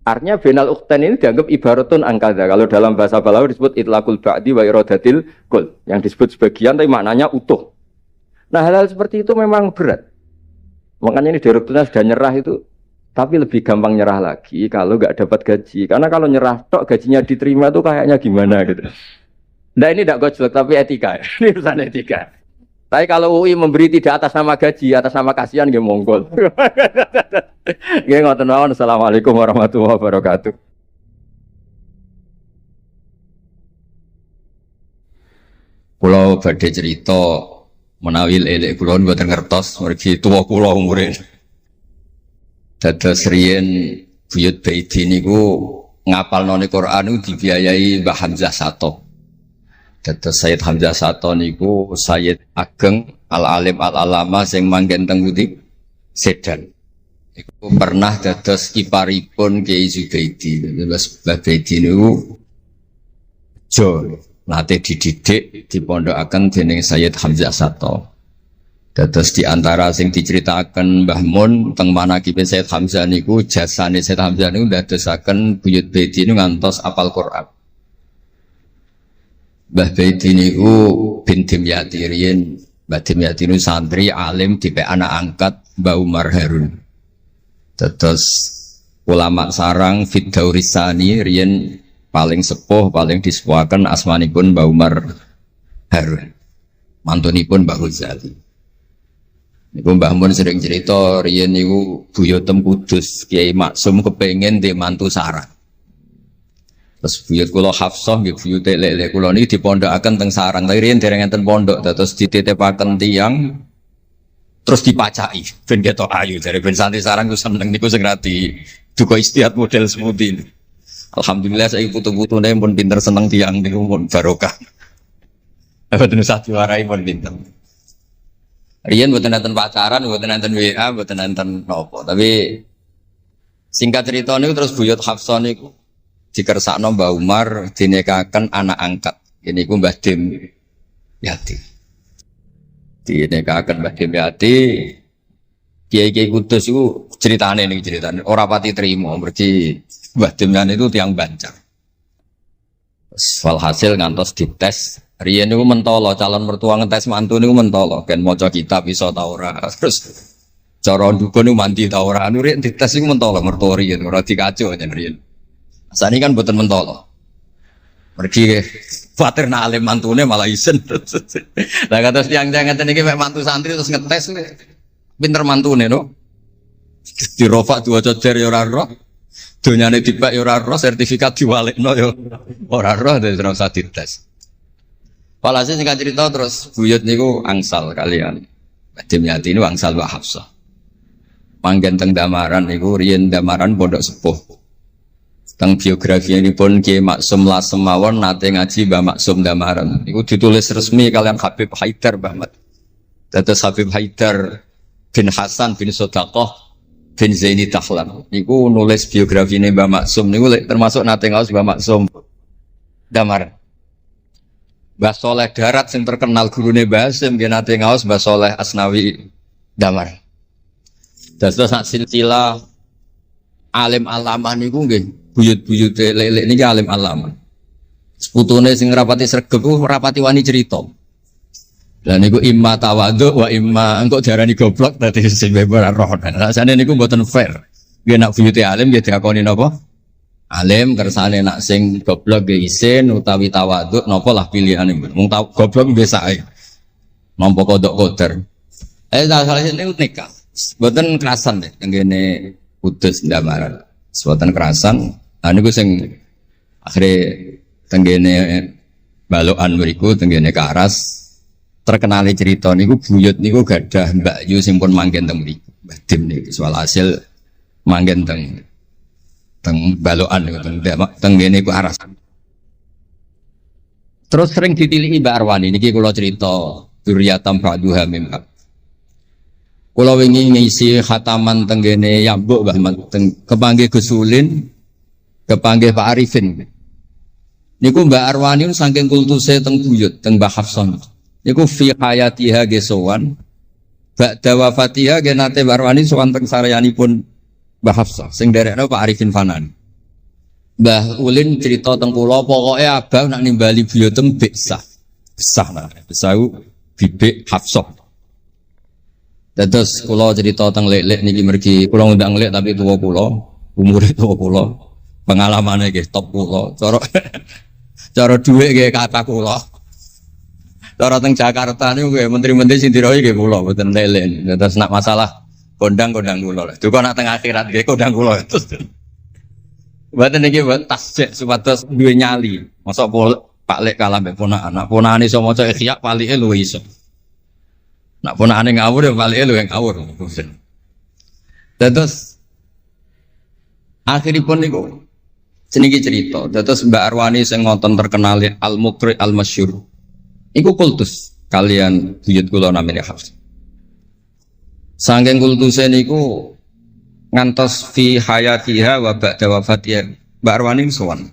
Artinya benal ukhten ini dianggap ibaratun angkada. Kalau dalam bahasa Balawi disebut itlaqul ba'di wa iradatil kul, yang disebut sebagian tapi maknanya utuh. Nah hal-hal seperti itu memang berat. Makanya ini direkturnya sudah nyerah itu, tapi lebih gampang nyerah lagi kalau nggak dapat gaji. Karena kalau nyerah tok gajinya diterima tuh kayaknya gimana gitu. Nah ini tidak gojlok tapi etika. Ini urusan etika. Tapi kalau UI memberi tidak atas nama gaji, atas nama kasihan nggih monggo. Nggih ngoten mawon. Assalamualaikum warahmatullahi wabarakatuh. Kula badhe cerita menawi elek kula mboten ngertos mergi tuwa kula umure. Dados riyen buyut Baiti niku ngapalnone Quran niku dibiayai Mbah Hamzah Sato. Dados Sayyid Hamzah Sato niku Sayyid Ageng Al-Alim Al-Alama sing manggen teng Putih Sedan. Iku pernah dados kiparipun Kiai Zubaidi. Dados Mbah Baidi niku jo nate dididik dipondokaken dening Sayyid Hamzah Sato. Dados di antara sing diceritaken Mbah Mun teng manakibe Sayyid Hamzah niku jasane Sayyid Hamzah niku ndadosaken buyut Baidi niku ngantos apal Quran. Mbah Baidi niku bin Dimyati riyen, Mbah Dimyati niku santri alim dipek anak angkat Mbah Umar Harun. Dados ulama sarang Fiddaurisani riyen paling sepuh, paling disepuhaken asmanipun Mbah Umar Harun. Mantunipun Mbah Ghazali. Niku Mbah Mun sering cerita riyen niku buyutem Kudus Kiai Maksum kepengin ndek mantu sarang. Terus buyut kula Hafsah nggih buyut lek kula niki dipondokaken teng sarang. Tapi riyen dereng enten pondok terus dititipaken tiyang terus dipacaki ben ketok ayu dari ben santri sarang ku seneng niku sing rati duka istiad model seperti ini. Alhamdulillah saya putu-putune pun pinter seneng tiyang niku pun barokah. Mboten usah diwarai pun pinter. Riyen mboten enten pacaran, mboten enten WA, mboten enten nopo. Tapi singkat cerita niku terus buyut Hafsah niku dikersakno Mbah Umar dinikahaken anak angkat. Ini ku Mbah Dim Yati. Dinikahaken Mbah Dim Yati. Kiai-kiai Kudus itu ceritane niki ceritane ora pati trimo mergi Mbah Dim Yati itu tiang Banjar. Walhasil ngantos dites. Riyen niku mentolo calon mertua ngetes mantu niku mentolo kan maca kitab iso ta ora. Terus Cara dukun itu mandi ta ora anu rek dites iku mentolo mertori ora dikaco jan riyen. Asane kan mboten mentolo. Pergi khawatir nak alim mantune malah isen. Lah kata tiang-tiang ngeten iki mek mantu santri terus ngetes pinter mantune no. Dirofak dua coder ya ora roh. Donyane dipek ya ora roh, sertifikat diwalekno ya ora roh terus ora usah dites. Walhasil sing cerita terus buyut niku angsal kalian. Badhe nyati niku angsal Mbak Hafsah. Manggen teng Damaran niku riyen Damaran pondok sepuh. Teng biografi ini pun Kiai Maksum Lasem mawon nate ngaji Mbah Maksum Damaran. Niku ditulis resmi kalian Habib Haidar Bahmat. Dados Habib Haidar bin Hasan bin Sodaqah bin Zaini Tahlan. Niku nulis biografi ini Mbah Maksum niku termasuk nate ngaos Mbah Maksum Damaran. Mbah Soleh Darat yang terkenal gurune Mbah Hasim nggih nate ngaos Mbah Soleh Asnawi Damaran. Dados sak silsilah alim alamah niku nggih buyut-buyut lelek niki alim alamah. Seputune sing rapati sregep ku rapati wani cerita. Lah niku imma tawadhu wa imma engko diarani goblok dadi sing beber roh. Rasane niku mboten fair. Nggih nak buyute alim nggih diakoni napa? Alim kersane nak sing goblok nggih isin utawi tawadhu napa lah pilihane. Mung goblok biasa ae. Nampa kodok koder. Salah niku nikah. Mboten kerasan deh tenggene Kudus Damaran. Mboten kerasan. Niku sing akhire tenggene balokan mriku tenggene Karas terkenale cerita niku buyut niku gadah Mbak Yu sing pun manggen teng mriku. Mbah Dim niki soal hasil manggen teng balokan niku tenggene Karas. Terus sering ditilihi Mbak Arwani niki kula cerita Duriyatam Ba'duha Mimba. Kula wingi ngisi khataman tenggene Yambuk Mbah kepanggih Gus Ulin, kepanggih Pak Arifin. Niku Mbak Arwani saking kultuse teng buyut teng Mbah Hafsah. Niku fi hayatiha ge sowan. Ba'da wafatiha ge nate Mbak Arwani sowan teng saryanipun Mbah Hafsah sing derekno Pak Arifin Fanan. Mbah Ulin cerita teng kula pokoke abang nak nimbali buyutem Besah. Besah nah, Besah bibik Hafsah. Terus kula cerita teng lek-lek niki mergi kula ngundang lek tapi tuwa kula, umure tuwa kula. Pengalamane nggih top kula. Cara dhuwit nggih kata kula. Cara teng Jakarta niku nggih menteri-menteri sing dirohi nggih kula mboten lek-lek. Terus nak masalah kondang-kondang kula. Duka nak teng akhirat nggih kondang kula. Mboten niki tasjek supados duwe nyali. Mosok Pak Lek kalah mbek ponakan. Nak ponakane iso maca Ihya palike luwih iso. Nak ponakane ngawur ya palike luwih ngawur. Terus akhiripun niku seniki cerita. Terus Mbak Arwani sing ngonten terkenal Al-Muqri Al-Masyhur. Iku kultus kalian buyut kula namine Hafs. Saking kultuse niku ngantos fi hayatiha wa ba'da wafatiha Mbak Arwani sowan.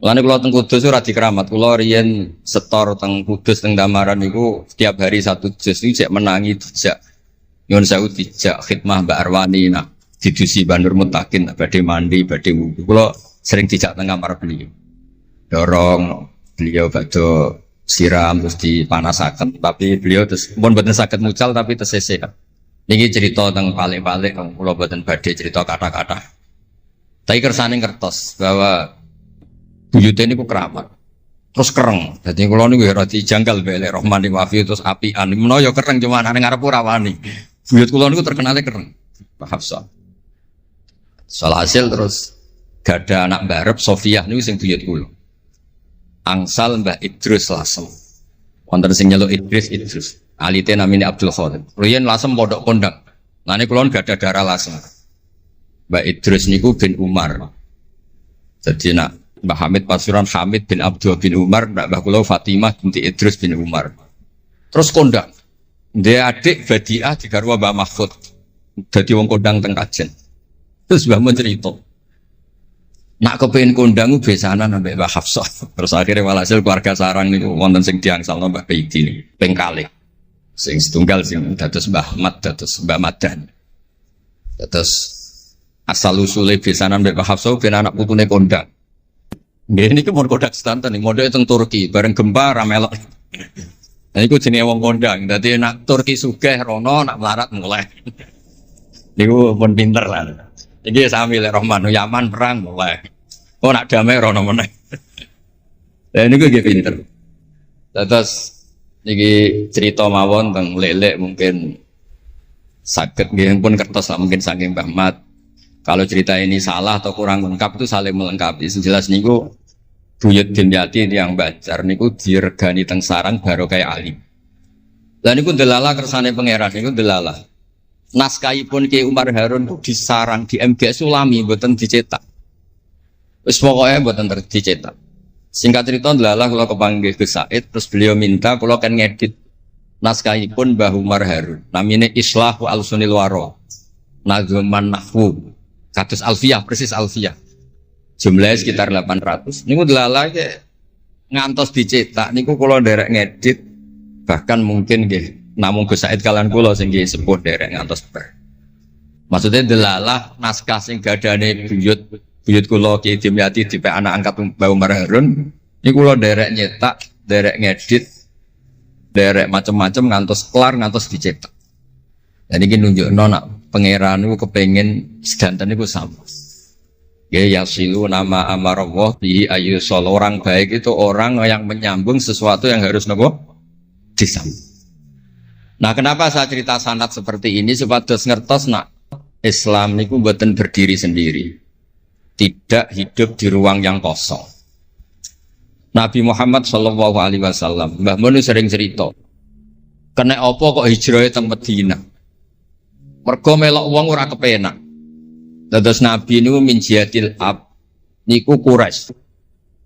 Lane kula teng Kudus ora dikeramat, kula riyen setor teng Kudus teng Damaran niku setiap hari satu juz iki cek menangi dijak. Nyuwun sewu dijak khidmah Mbak Arwani nak didusi Bandur Mutakin badhe mandi, badhe wudu. Kula sering dijak teng kamar beliau. Dorong beliau badhe siram terus dipanasaken, tapi beliau terus pun boten saged mucal tapi tersese. Niki cerita teng palik-palik kula boten badhe cerita kata-kata. Tapi kersane ngertos bahwa buyute niku keramat. Terus kereng. Dadi kula niku ora dijanggal belek Rahmani Wafi terus apian. Menawa ya kereng cuma nang ngarep ora wani. Buyut kula niku terkenale kereng. Pak Hafsah. Soal hasil terus gada anak barep Sofiah niku sing buyut kula. Angsal Mbah Idrus Lasem. Wonten sing nyeluk Idrus. Alite namine Abdul Khadir. Riyen Lasem pondok kondang. Lane kula gadah darah Lasem. Mbah Idrus niku bin Umar. Jadi nak Mbah Hamid Pasuruan Hamid bin Abdul bin Umar, Mbah Kula Fatimah binti Idrus bin Umar. Terus kondang. Dia adik Badiah digarwa Mbah Mahfud. Dadi wong kondang teng Kajen. Terus Mbah mun cerita. Nak kepengin kondang ku besanan ambek Mbah Hafsah. Terus akhirnya walhasil keluarga sarang niku wonten sing diangsalno Mbah Baidi niku ping kalih. Sing setunggal sing dados Mbah Ahmad dados Mbah Madan. Terus asal usule besanan mbek Mbah Hafsah ben anak putune kondang. Nggih niki mun kodak sedanten ning mondhoke teng Turki bareng gempa ra melok. Nah iku jenenge wong kondang. Dadi nak Turki sugih rono nak melarat mulai. Niku pun pinter lah. Iki sami lek Rahman Yaman perang mulai. Oh nak damai rono meneh. Lah niku nggih pinter. Terus niki cerita mawon tentang lelek mungkin saged nggih pun kertas lah mungkin saking Mbah Mat. Kalau cerita ini salah atau kurang lengkap itu saling melengkapi. Sejelas niku Buyut Dimyati yang Banjar niku diregani teng sarang baru kayak alim. Lah niku delala kersane pangeran niku delala. Naskahipun Ki Umar Harun itu disarang di MGS Sulami mboten dicetak. Wis pokoke mboten dicetak. Singkat cerita delala kula kepanggih Gus Said terus beliau minta kula kan ngedit naskahipun Mbah Umar Harun. Namine Islahu Al-Sunil Waro. Nazman Nahwu. Kados Alfiyah persis Alfiyah. Jumlahnya sekitar 800. Niku delala ngantos dicetak niku kula nderek ngedit bahkan mungkin nggih namung Gus Said kalian kula sing nggih sepuh nderek ngantos ber. Maksudnya delala naskah sing gadane buyut kula Ki Dimyati dipe anak angkat Mbah Umar Harun niku kula nderek nyetak, nderek ngedit, nderek macam-macam ngantos kelar ngantos dicetak. Dan iki nunjukno nak pangeran niku kepengin sedanten niku sama. Ya yasilu nama amarallah bihi ayyusol. Orang baik itu orang yang menyambung sesuatu yang harus nopo disambung. Nah, kenapa saya cerita sanad seperti ini supados ngertos nak Islam niku mboten berdiri sendiri. Tidak hidup di ruang yang kosong. Nabi Muhammad sallallahu alaihi wasallam, Mbah Mun sering cerita. Kena apa kok hijrah teng Madinah? Mergo melok wong ora kepenak. Dados Nabi niku min jihadil ab niku Quraisy.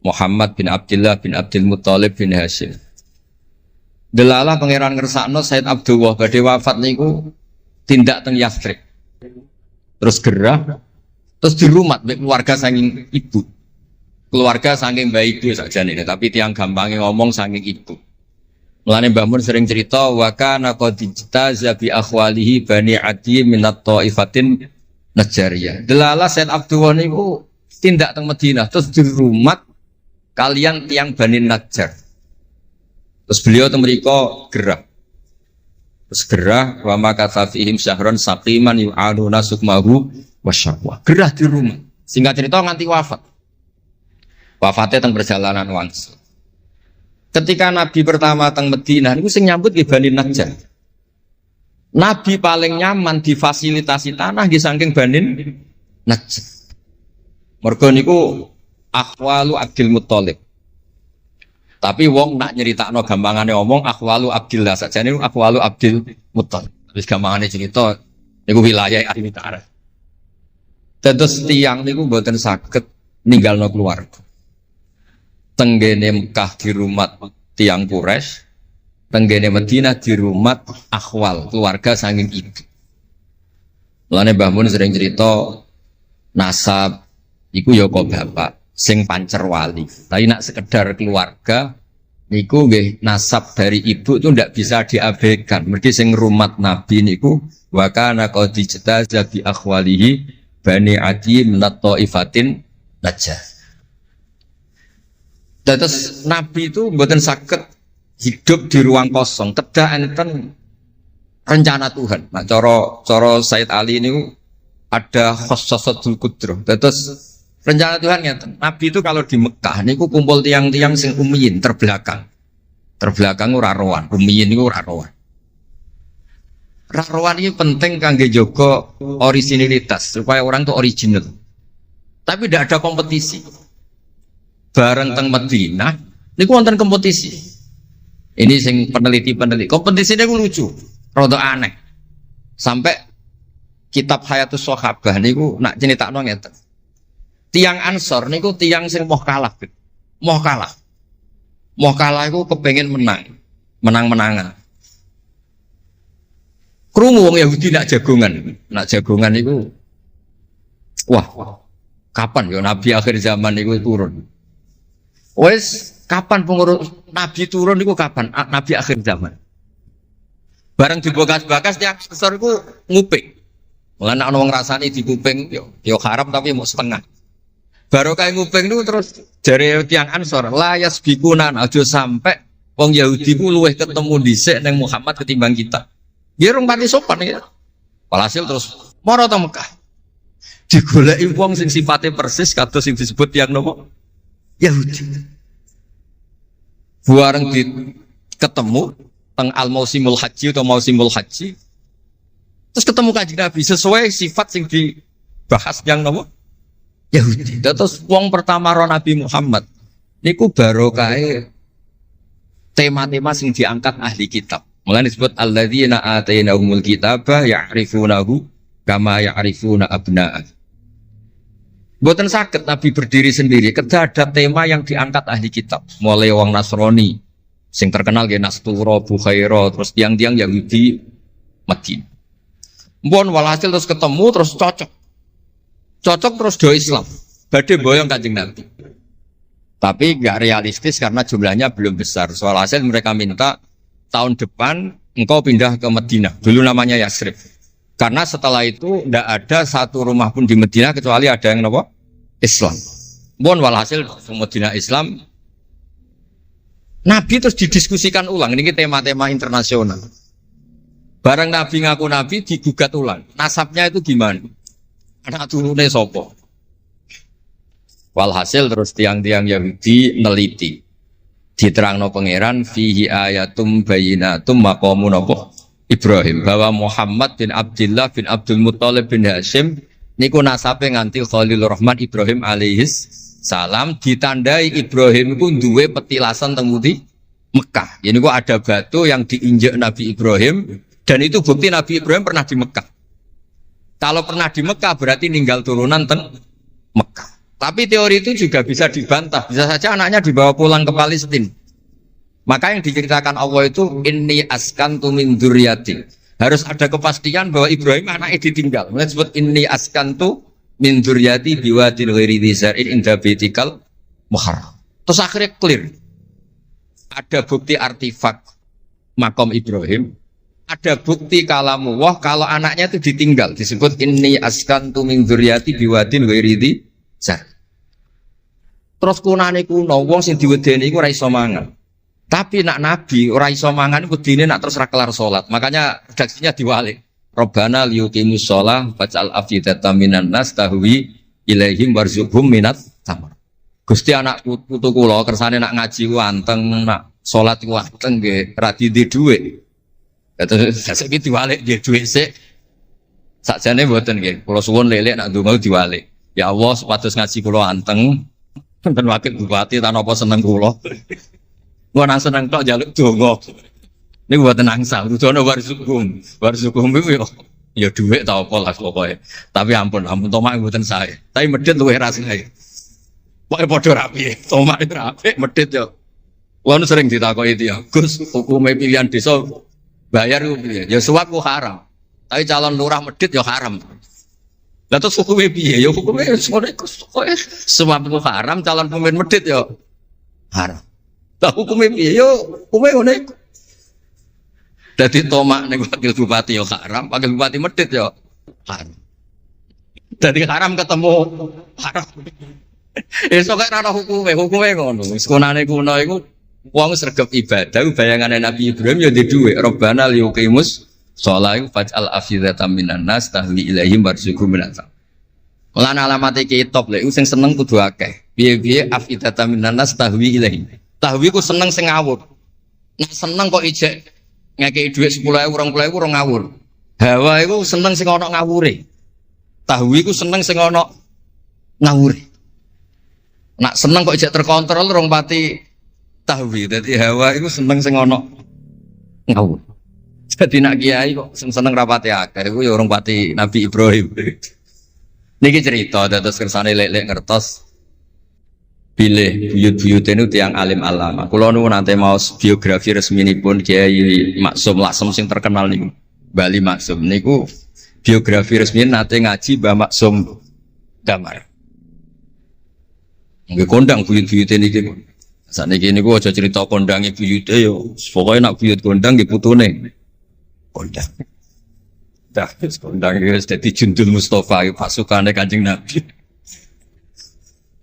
Muhammad bin Abdullah bin Abdul Muthalib bin Hashim. Delala pangeran ngersakno Said Abdullah badhe wafat niku tindak teng Yathrib. Terus gerah terus dirumat mek keluarga saking ibu. Keluarga saking bayi ibu sakjane tapi tiang gampangnya ngomong saking ibu. Mulane Mbah Mun sering cerita wa kana qad ijtaza bi akhwalihi bani Adi minat taifatin Najariyah. Delala Said Abdullah niku tindak teng Madinah terus dirumat kalian tiang Bani Najjar. Terus beliau teng mriko gerah. Terus gerah wa makatha fihim syahron saqiman yu'aluna sukmahu wasyaqwa. Gerah di rumah. Singkat cerita nganti wafat. Wafatnya teng perjalanan wangsul. Ketika Nabi pertama teng Madinah niku sing nyambut nggih Bani Najjar. Nabi paling nyaman difasilitasi tanah di saking Banin Najjar. Mergo niku akhwalu Abdul Muthalib. Tapi wong nak nyeritakno gampangane omong akhwalu Abdillah sakjane niku akhwalu Abdul Muthalib. Wis gampangane cerita niku wilayah ahli Ta'arif. Dados tiyang niku mboten saged ninggalno keluarga. Tenggene Mekah dirumat tiyang Quraisy. Tenggene Madinah di rumah akhwal keluarga saking ibu. Mulane Mbah Mun sering cerita nasab iku ya kok bapak sing pancer wali. Tapi nak sekedar keluarga niku nggih nasab dari ibu itu ndak bisa diabaikan. Mergi sing rumat Nabi niku wa kana qad ijtaza bi akhwalihi bani Adi minat taifatin najah. Terus Nabi itu mboten saged hidup di ruang kosong, kedah enten rencana Tuhan. Nah, cara Said Ali ini ada khossasatul qudrah. Terus rencana Tuhan ngeten. Nabi itu kalau di Mekah niku kumpul tiang-tiang sing ummiyin terbelakang. Terbelakang ora rowan, ummiyin niku ora rowan. Ra rowan ini penting kangge jaga originalitas supaya orang itu original. Tapi tidak ada kompetisi. Bareng teng Madinah niku wonten kompetisi. Ini sing peneliti kompetisinya gue lucu, rada aneh. Sampai kitab Hayatus Sahabah niku nak ceritakno ngeten. Tiang Ansor niku tiang sing moh kalah. Moh kalah iku kepengin menang-menangan. Krungu wong Yahudi nak jagongan niku. Wah, kapan ya Nabi akhir zaman niku turun? Wes kapan pengurus Nabi turun itu kapan? Nabi akhir zaman. Bareng dibakas-bakas tiang besar itu nguping. Mulane ana wong rasani di kuping yo haram tapi mau setengah. Baru kayak nguping itu terus jare tiang Ansor la yasbiquna aja sampai wong Yahudi ku luweh ketemu dhisik ning Muhammad ketimbang kita. Ya rong pati sopan ya. Walhasil terus Mara teng Mekah. Digoleki wong sing sifate persis kados sing disebut yang nopo? Yahudi. Bareng ketemu teng al-mausimul haji atau mausimul haji. Terus ketemu Kanjeng Nabi sesuai sifat sing dibahas yang nopo? Yahudi. Terus wong pertama ro Nabi Muhammad niku barokahe tema-tema sing diangkat ahli kitab. Mulane disebut alladzina atainahumul kitaba ya'rifunahu kama ya'rifuna abna'ah. Mboten saged Nabi berdiri sendiri, kedah ada tema yang diangkat ahli kitab. Mulai wong Nasrani sing terkenal nggih Nastura, Bukhaira, terus tiang-tiang Yahudi Madinah. Mpun walhasil terus ketemu terus cocok. Cocok terus do Islam. Badhe boyong Kanjeng Nabi. Tapi enggak realistis karena jumlahnya belum besar. Soal hasil mereka minta tahun depan engkau pindah ke Madinah. Dulu namanya Yasrib. Karena setelah itu tidak ada satu rumah pun di Madinah kecuali ada yang apa? Islam. Bon walhasil Madinah Islam. Nabi terus didiskusikan ulang. Ini tema-tema internasional. Barang Nabi ngaku Nabi digugat ulang. Nasabnya itu gimana? Anak turunnya sopo. Walhasil terus tiang-tiang Yahudi neliti. Diterangno pangeran fihi ayatum bayinatum maqamun apa? Ibrahim, bahwa Muhammad bin Abdullah bin Abdul Muttalib bin Hashim niku nasabe nganti Khalilur Rahman Ibrahim alaihis salam, ditandai Ibrahim iku duwe petilasan teng Mekah. Ya niku ada batu yang diinjek Nabi Ibrahim dan itu bukti Nabi Ibrahim pernah di Mekah. Kalau pernah di Mekah berarti ninggal turunan teng Mekah. Tapi teori itu juga bisa dibantah. Bisa saja anaknya dibawa pulang ke Palestina. Maka yang diceritakan Allah itu inni askantu min dzurriyyati. Harus ada kepastian bahwa Ibrahim anaknya ditinggal. Mulai disebut inni askantu min dzurriyyati biwadin ghairi dzar'in inda baitikal muharram. Terus akhirnya clear. Ada bukti artifak makom Ibrahim. Ada bukti kalamullah kalau anaknya itu ditinggal. Disebut inni askantu min dzurriyyati biwadin ghairi dzar'in. Terus kunane kuno wong sing diwedeni iku ora iso mangan. Tapi nak Nabi ora iso mangan wedine nak terus ra kelar salat. Makanya redaksinya diwalik. Rabbana liyuqimus shalah faj'al afidatan minan nas tahwi ilaihim warzuqhum minat tamar. Gusti anak putu kula kersane nak ngaji ku anteng, nak salat ku anteng nggih ra di dhuwit. Terus saiki diwalik nggih dhuwit sik. Sakjane mboten nggih. Kula suwun lelek nak ndonga diwalik. Ya Allah supados ngaji kula anteng. Enten wakil bupati ta napa seneng kula. Gua nang seneng tok njaluk donga. Niku mboten angsal, dudono warzuqhum. Warzuqhum iku ya dhuwit ta apa lah pokoke. Tapi ampun tomak mboten sae. Tapi medhit luwih rasane. Pokoke padha rapi. Tomak itu rapi, medhit yo. Wong sering ditakoki dia, Gus, hukume pilihan desa bayar ku piye? Ya suap ku haram. Tapi calon lurah medhit yo haram. Lah terus hukume piye? Ya hukume sore kowe suap ku haram, calon pemimpin medhit yo haram. Lah hukume piye yo hukume ngene iku. Dadi tomak ning wakil bupati yo haram, wakil bupati medhit yo haram. Dadi haram ketemu haram. Esuk kok ora hukume ngono. Wis konane kuno iku wong sregep ibadah bayangane Nabi Ibrahim yo ndek dhuwit. Rabbana liyuqimus shalah faj'al afidatan minan nas tahwi ilaihim warzuqhum minat. Lan alamate kitab lek sing seneng kudu akeh. Piye-piye afidatan minan nas tahwi ilaihim. Tahwi ku seneng sing ngawur. Nek seneng kok ijek ngekeki dhuwit 10.000 20.000 ora ngawur. Hawa iku seneng sing ana ngawure. Tahwi ku seneng sing ana ngawure. Nak seneng kok ijek terkontrol rong pati tahwi. Dadi hawa iku seneng sing ana ngawur. Jadi nak kiai kok seneng rapati akeh iku ya rong pati Nabi Ibrahim. Niki cerita dados kersane lek-lek ngertos pilih buyut-buyut itu tiang alim alama. Kulo nu nanti mau biografi resmi pun Kiai Maksum Lasem sing terkenal nih Bali Maksum. Niku biografi resmi nanti ngaji Mbah Maksum Damar. Nggih kondang buyut-buyut niki. Sakniki niku aja cerita kondange buyute yo. Pokoke nak buyut kondang nggih putune. Kondang. Dah kondang wis dadi Jundul Mustofa pasukane Kanjeng Nabi.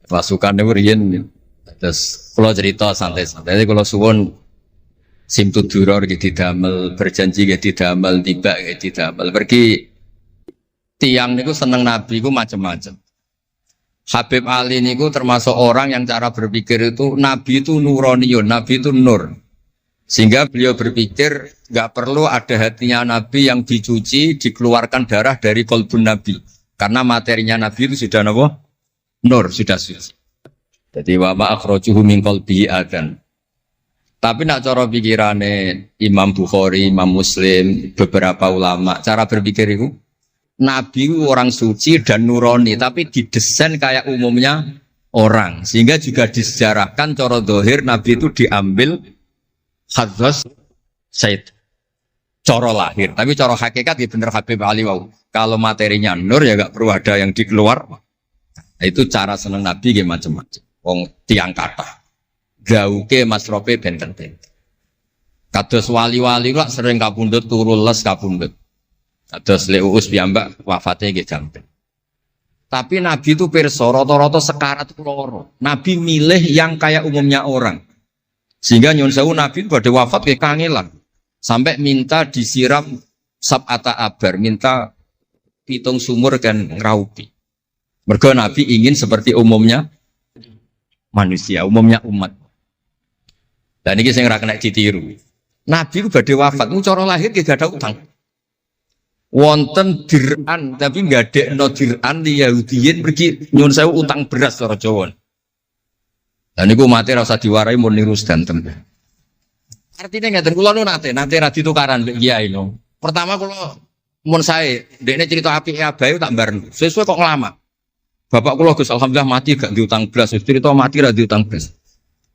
Pasukan itu riyen terus kalau cerita santai-santai jadi kalau suwon simtu duror gitu damel berjanji gitu damel tiba gitu damel pergi tiang niku seneng Nabi ku macam-macam. Habib Ali niku termasuk orang yang cara berpikir itu Nabi itu nuroniyun, Nabi itu nur. Sehingga beliau berpikir nggak perlu ada hatinya Nabi yang dicuci, dikeluarkan darah dari kolbun Nabi. Karena materinya Nabi itu sudah apa? Nur, sudah suci. Jadi wa ma akhrajuhu min qalbihi adan. Tapi nak cara pikirane Imam Bukhari, Imam Muslim, beberapa ulama, cara berpikir itu Nabi itu orang suci dan nurani, tapi didesain kayak umumnya orang. Sehingga juga disejarahkan cara zahir Nabi itu diambil hadzas Said. Cara lahir, tapi cara hakikat ya bener Habib Ali wau. Kalau materinya nur ya gak perlu ada yang dikeluar. Nah, itu cara seneng Nabi ya macam-macam. Wong tiang kata. Gauke masrope benten-benten. Kados wali-wali kok sering kapundhut turu les kapundhut. Kados Leuus piyambak wafate nggih jampen. Tapi Nabi itu pirsa rata-rata sekarat loro. Nabi milih yang kayak umumnya orang. Sehingga nyuwun sewu Nabi pada wafat nggih kangelan. Sampai minta disiram sab'ata abar, minta pitung sumur kan ngraupi. Mergo Nabi ingin seperti umumnya manusia, umumnya umat. Dan ini saya kena ditiru. Nabi itu badhe wafat, cara lahir gak ada utang. Wonten dir'an, tapi nggak ada no dir'an di Yahudiyin pergi nyuwun sewu utang beras cara Jawa. Dan niku mati rasa diwarai mun niru sedanten. Artinya ngeten kula nu nate ra ditukaran mbek kiai no. Pertama kula mun sae ndekne cerita apike abahe tak bareng. Sesuai kok ngelama. Bapak kula Gus alhamdulillah mati gak diutang beras, cerita mati ra diutang beras.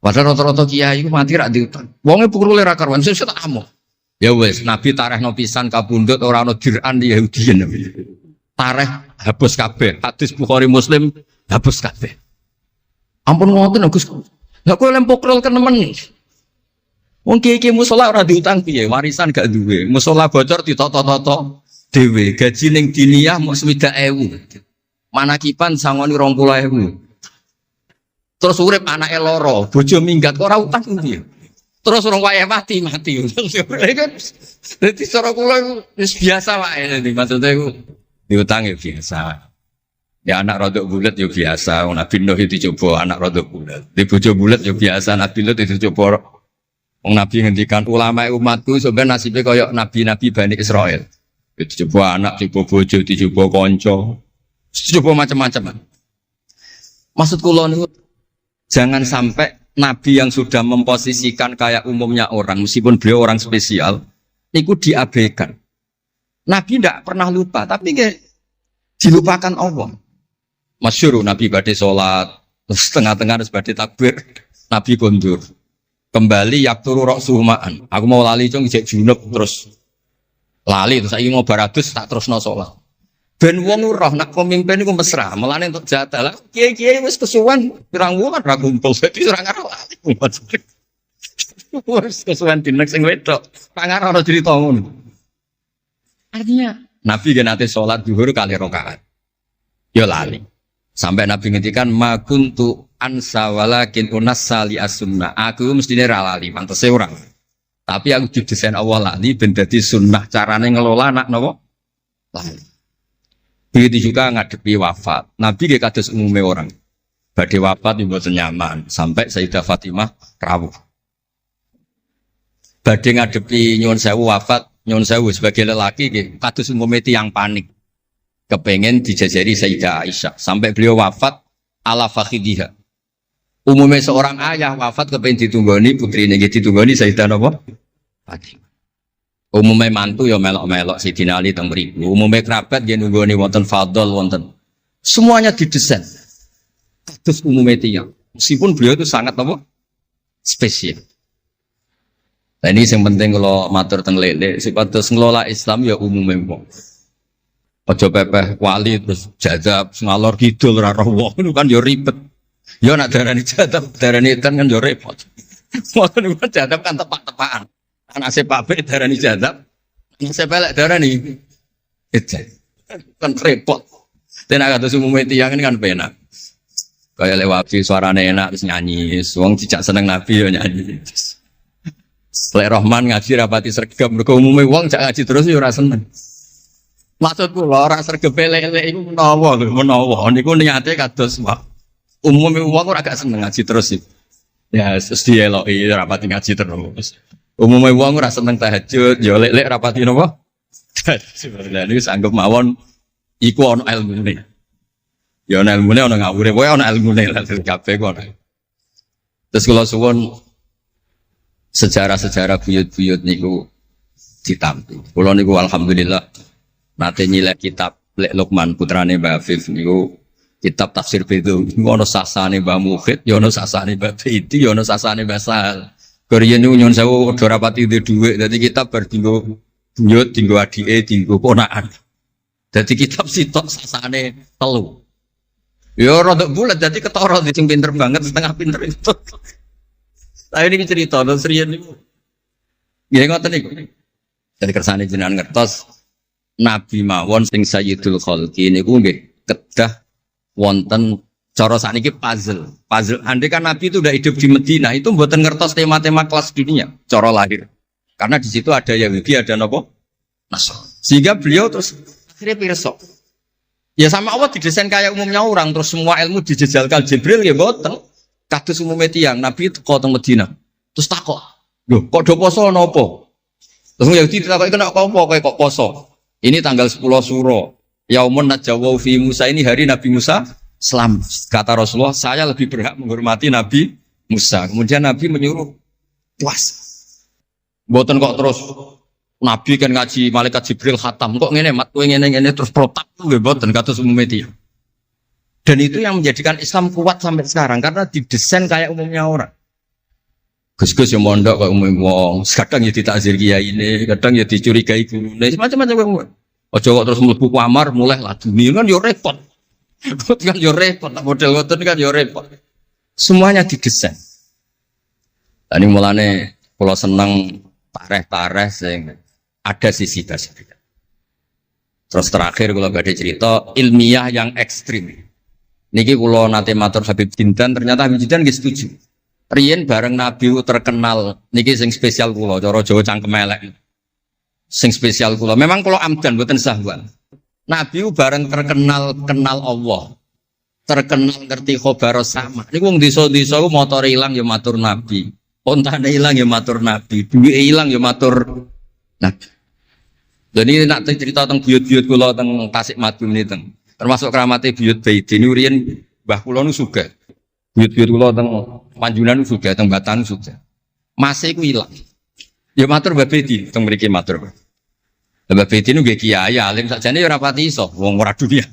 Padahal rata-rata kiai iku mati ra diutang. Wonge pukule ra karuan sesuk tak amuk. Ya wis, Nabi tarehno pisan kapundhut ora ana dir'an di Yahudiyin. Tareh hapus kabeh. Hadis Bukhari Muslim hapus kabeh. Ampun ngoten Gus. Lah kowe lempok kan nemen. Wong kiai musala ora diutang piye? Warisan gak duwe. Musala bocor ditoto-toto dhewe. Gaji ning diniyah mung 60.000. Manakipan sangoni 20.000. Terus urip anake loro, bojo minggat kok ora utang piye? Terus orang wayah mati. Jadi cara kula wis biasa wae dadi maksudnya iku diutang ya biasa. Ya anak rodok bulat ya biasa, Nabi Nuh itu coba anak rodok bulat. Di bojo bulat ya biasa, Nabi Nuh itu coba. Wong Nabi ngendikan ulama umatku sebenarnya nasibnya kaya nabi-nabi Bani Israel. Itu coba anak, coba bojo, coba kanca. Coba macam-macam. Maksud kula niku jangan sampai Nabi yang sudah memposisikan kayak umumnya orang, meskipun beliau orang spesial, itu diabaikan. Nabi tidak pernah lupa, tapi dilupakan Allah. Masyhur Nabi badhe sholat, setengah-tengah harus badhe takbir, Nabi kondur. Kembali yakturu ra'suhu ma'an. Aku mau lali cung ijek junub terus lali terus saiki mau baratus tak terusno sholat. Ben wong roh nak pemimpin iku mesra, melane untuk jatah lah. Kiai-kiai wis kesuwen pirang wulan ra kumpul, dadi ora ngarep lali. Wis kesuwen dinek sing wedok, pangar ora cerita ngono. Artinya Nabi gen nate salat zuhur kali rakaat. Ya lali. Sampai Nabi ngendikan ma kuntu ansa walakin unassali as-sunnah. Aku mestine ra lali, pantese ora. Tapi aku didesain Allah lali ben dadi sunnah carane ngelola anak napa? Lali. Begitu juga ngadepi wafat. Nabi dia kados umumnya orang. Badhe wafat yang mboten nyaman sampai Sayyidah Fatimah rawuh. Badhe ngadepi nyuwun sewu wafat, nyuwun sewu sebagai lelaki nggih kados umumnya tiyang panik. Kepengen dijajari Sayyidah Aisyah sampai beliau wafat ala fakhidiha. Umumnya seorang ayah wafat kepengen ditunggoni putrine nggih ditunggoni Sayyidah napa? Fatimah. Umumnya mantu ya melok-melok Sidina Ali teng mriku. Umumnya kerabat nggih nunggoni wonten fadhol wonten. Semuanya didesain. Kados umumnya tiyang. Meskipun beliau itu sangat apa? Spesial. Nah ini yang penting kalau matur teng lele, sipatos ngelola Islam ya umumnya wong. Aja pepeh wali terus jadab ngalor kidul ora roh wong kan ya ribet. Ya nak darani jadab, darani edan kan ya repot. Wong kan jadab kan tepak-tepakan. Anak sepak be darani jadab, anak sepelek darani edan. Kan repot. Tenan kados umumnya tiyang ini kan penak. Kayak lewat suarane enak terus nyanyi, wong dijak seneng Nabi ya nyanyi. Lek Rahman ngaji rapati sregep mergo umume wong jak ngaji terus ya ora seneng. Maksudku lho ora sregepe lele iku menawa lho, menawa niku niate kados wae. Umume wong ora gak seneng ngaji terus iki. Ya terus dieloki rapati ngaji terus. Umume wong ora seneng tahajud, ya lek rapati napa? Sebenarnya niku sanggep mawon iku ana ilmune. Ya ana ilmune ana ngawure, pokoke ana ilmune lah kabeh kok. Terus kula suwun sejarah-sejarah buyut-buyut niku ditampi. Kula niku alhamdulillah nate nyilek kitab Lek Lukman putrane Mbah Afif niku kitab tafsir Bedou. Niku ana sasane Mbah Mukhid, ya ana sasane Mbah Bedi, ya ana sasane Mbah Sahal. Koriyen niku nyuwun sewu ora rapati duwe dhuwit, dadi kitab bar dinggo buyut, dinggo adike, dinggo ponakan. Dadi kitab sitok sasane telu. Ya rada bulat dadi ketara sing pinter banget setengah pinter itu. Saya ini cerita terus riyen niku. Nggih ngoten niku. Dadi kersane jenengan ngertos Nabi mawon sing Sayyidul Khalqi niku nggih kedah wonten cara sakniki puzzle. Puzzle andai kan Nabi itu udah hidup di Madinah itu mboten ngertos tema-tema kelas dunia cara lahir. Karena di situ ada Yahudi, ada napa? Nasrani. Sehingga beliau terus akhirnya pirsa. Ya sama Allah didesain kayak umumnya orang terus semua ilmu dijejalkan Jibril ya mboten. Kados umume tiyang Nabi teko teng Madinah. Terus takok, "Lho, kok do poso napa?" Terus Yahudi ditakoki kena apa kok poso? Ini tanggal 10 Suro. Yaumun najawau fi Musa, ini hari Nabi Musa selamat. Kata Rasulullah, saya lebih berhak menghormati Nabi Musa. Kemudian Nabi menyuruh puasa. Mboten kok terus Nabi kan ngaji malaikat Jibril khatam kok ngene mat kowe ngene terus protap nggih mboten kados umume tiyang. Dan itu yang menjadikan Islam kuat sampai sekarang karena didesain kayak umumnya orang. Gus-gus yang mondok kok umum wong, kadang ya ditakzir kiai ini, kadang ya dicurigai gurune, macam-macam wong. Aja kok terus mlebu kamar mulai lah dunia kan yo repot. Kan yo repot, model ngoten kan yo repot. Semuanya didesain. Tadi mulane kula seneng tareh-tareh sing ada sisi dasarnya. Terus terakhir kula badhe cerita ilmiah yang ekstrim. Niki kula nate matur Habib Jindan, ternyata Habib Jindan nggih setuju. Riyen bareng Nabi terkenal niki sing spesial kula cara Jawa cangkem elek. Sing spesial kula memang kula amdan mboten sahwan. Nabi bareng terkenal kenal Allah. Terkenal ngerti khobar sama. Niku wong desa-desa ku motore ilang ya matur Nabi. Ontane ilang ya matur Nabi. Duwe ilang ya matur Nabi. Jadi nak cerita tentang buyut-buyut kula teng Tasikmadu niki termasuk keramate buyut Baiti niku riyen mbah kula nu sugih. Buyut-buyut kula teng Panjunan juga, teng Batan juga. Masih ku ilang. Ya matur Mbah Bedi, teng mriki matur. Mbah Bedi nu nggih kiai alim sakjane ya ora pati iso, wong ora dunia.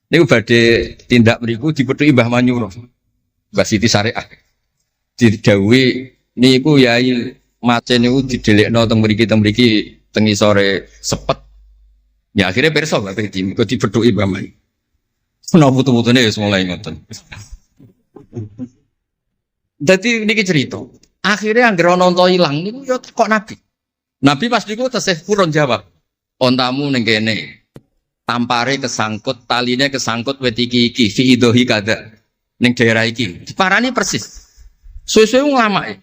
Niku badhe tindak mriku dipethuki Mbah Manyuro. Mbah Siti Syariah. Didhawuhi niku yai macen niku didelekno teng mriki teng isore sepet. Ya akhirnya pirsa Mbah Bedi kok dipethuki Mbah Manyuro. Ana putu-putune wis mulai ngoten. Jadi ini cerita. Akhirnya anggere ana unta ilang niku ya kok Nabi. Nabi pas niku tesih purun jawab. Ontamu ning kene. Tampare kesangkut, taline kesangkut wit iki fi idhi kada. Ning daerah iki. Diparani persis. Suwe-suwe nglamake.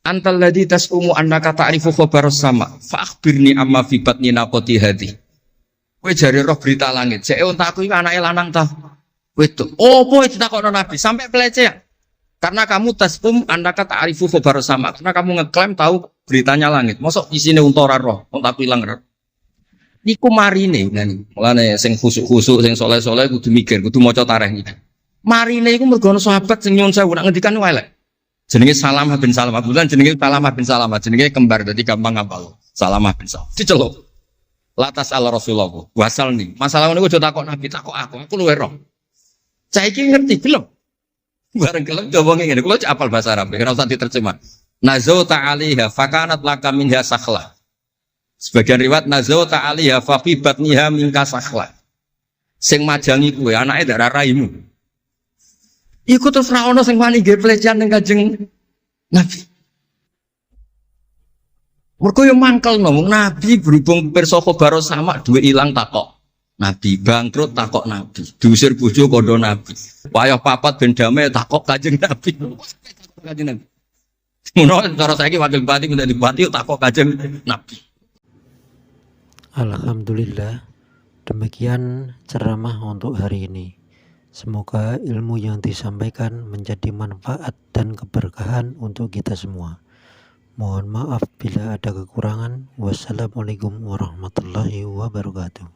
Antal ladzi tasumu annaka ta'rifu khabar sama. Fa akhbirni amma fi batni naqati hadi. Kowe jare roh berita langit. Sek ontaku iki anake lanang ta. Wedok. Opo ditakokno Nabi sampai pelecehan. Karena kamu tasum andaka ta'rifu khabar sama. Karena kamu ngeklaim tahu beritanya langit. Mosok isine unta ora roh, unta ilang roh. Niku marine ngene. Mulane sing khusuk-khusuk sing saleh-saleh kudu mikir, kudu maca tarikh iki. Marine iku mergo ana sahabat sing nyuwun sewu nak ngendikan elek. Jenenge Salamah bin Salamah. Bulan jenenge Salamah bin Salamah, jenenge kembar dadi gampang hafal. Salamah bin Salamah. Diceluk. Latas ala Rasulullah. Wasal nih. Masalah niku aja takok Nabi, takok aku luwe roh. Saiki ngerti belum? Bareng kelem coba ngene, kula apal bahasa Arab, ora usah diterjemah. Nazau ta'aliha fakanat laka minha sakhla. Sebagian riwayat nazau ta'aliha fa fi batniha minka sakhla. Sing majangi kuwe anake ndak raimu. Iku terus ra ono sing wani nggih pelecehan ning Kanjeng Nabi. Mergo yo mangkelno Nabi berhubung pirsa khabar sama duwe ilang takok. Nabi bangkrut takok Nabi, diusir bojo kondo Nabi. Wayah papat ben damai takok Kanjeng Nabi. Kanjeng Nabi. Ngono cara saiki wakil bupati minta dibupati takok Kanjeng Nabi. Alhamdulillah, demikian ceramah untuk hari ini. Semoga ilmu yang disampaikan menjadi manfaat dan keberkahan untuk kita semua. Mohon maaf bila ada kekurangan. Wassalamualaikum warahmatullahi wabarakatuh.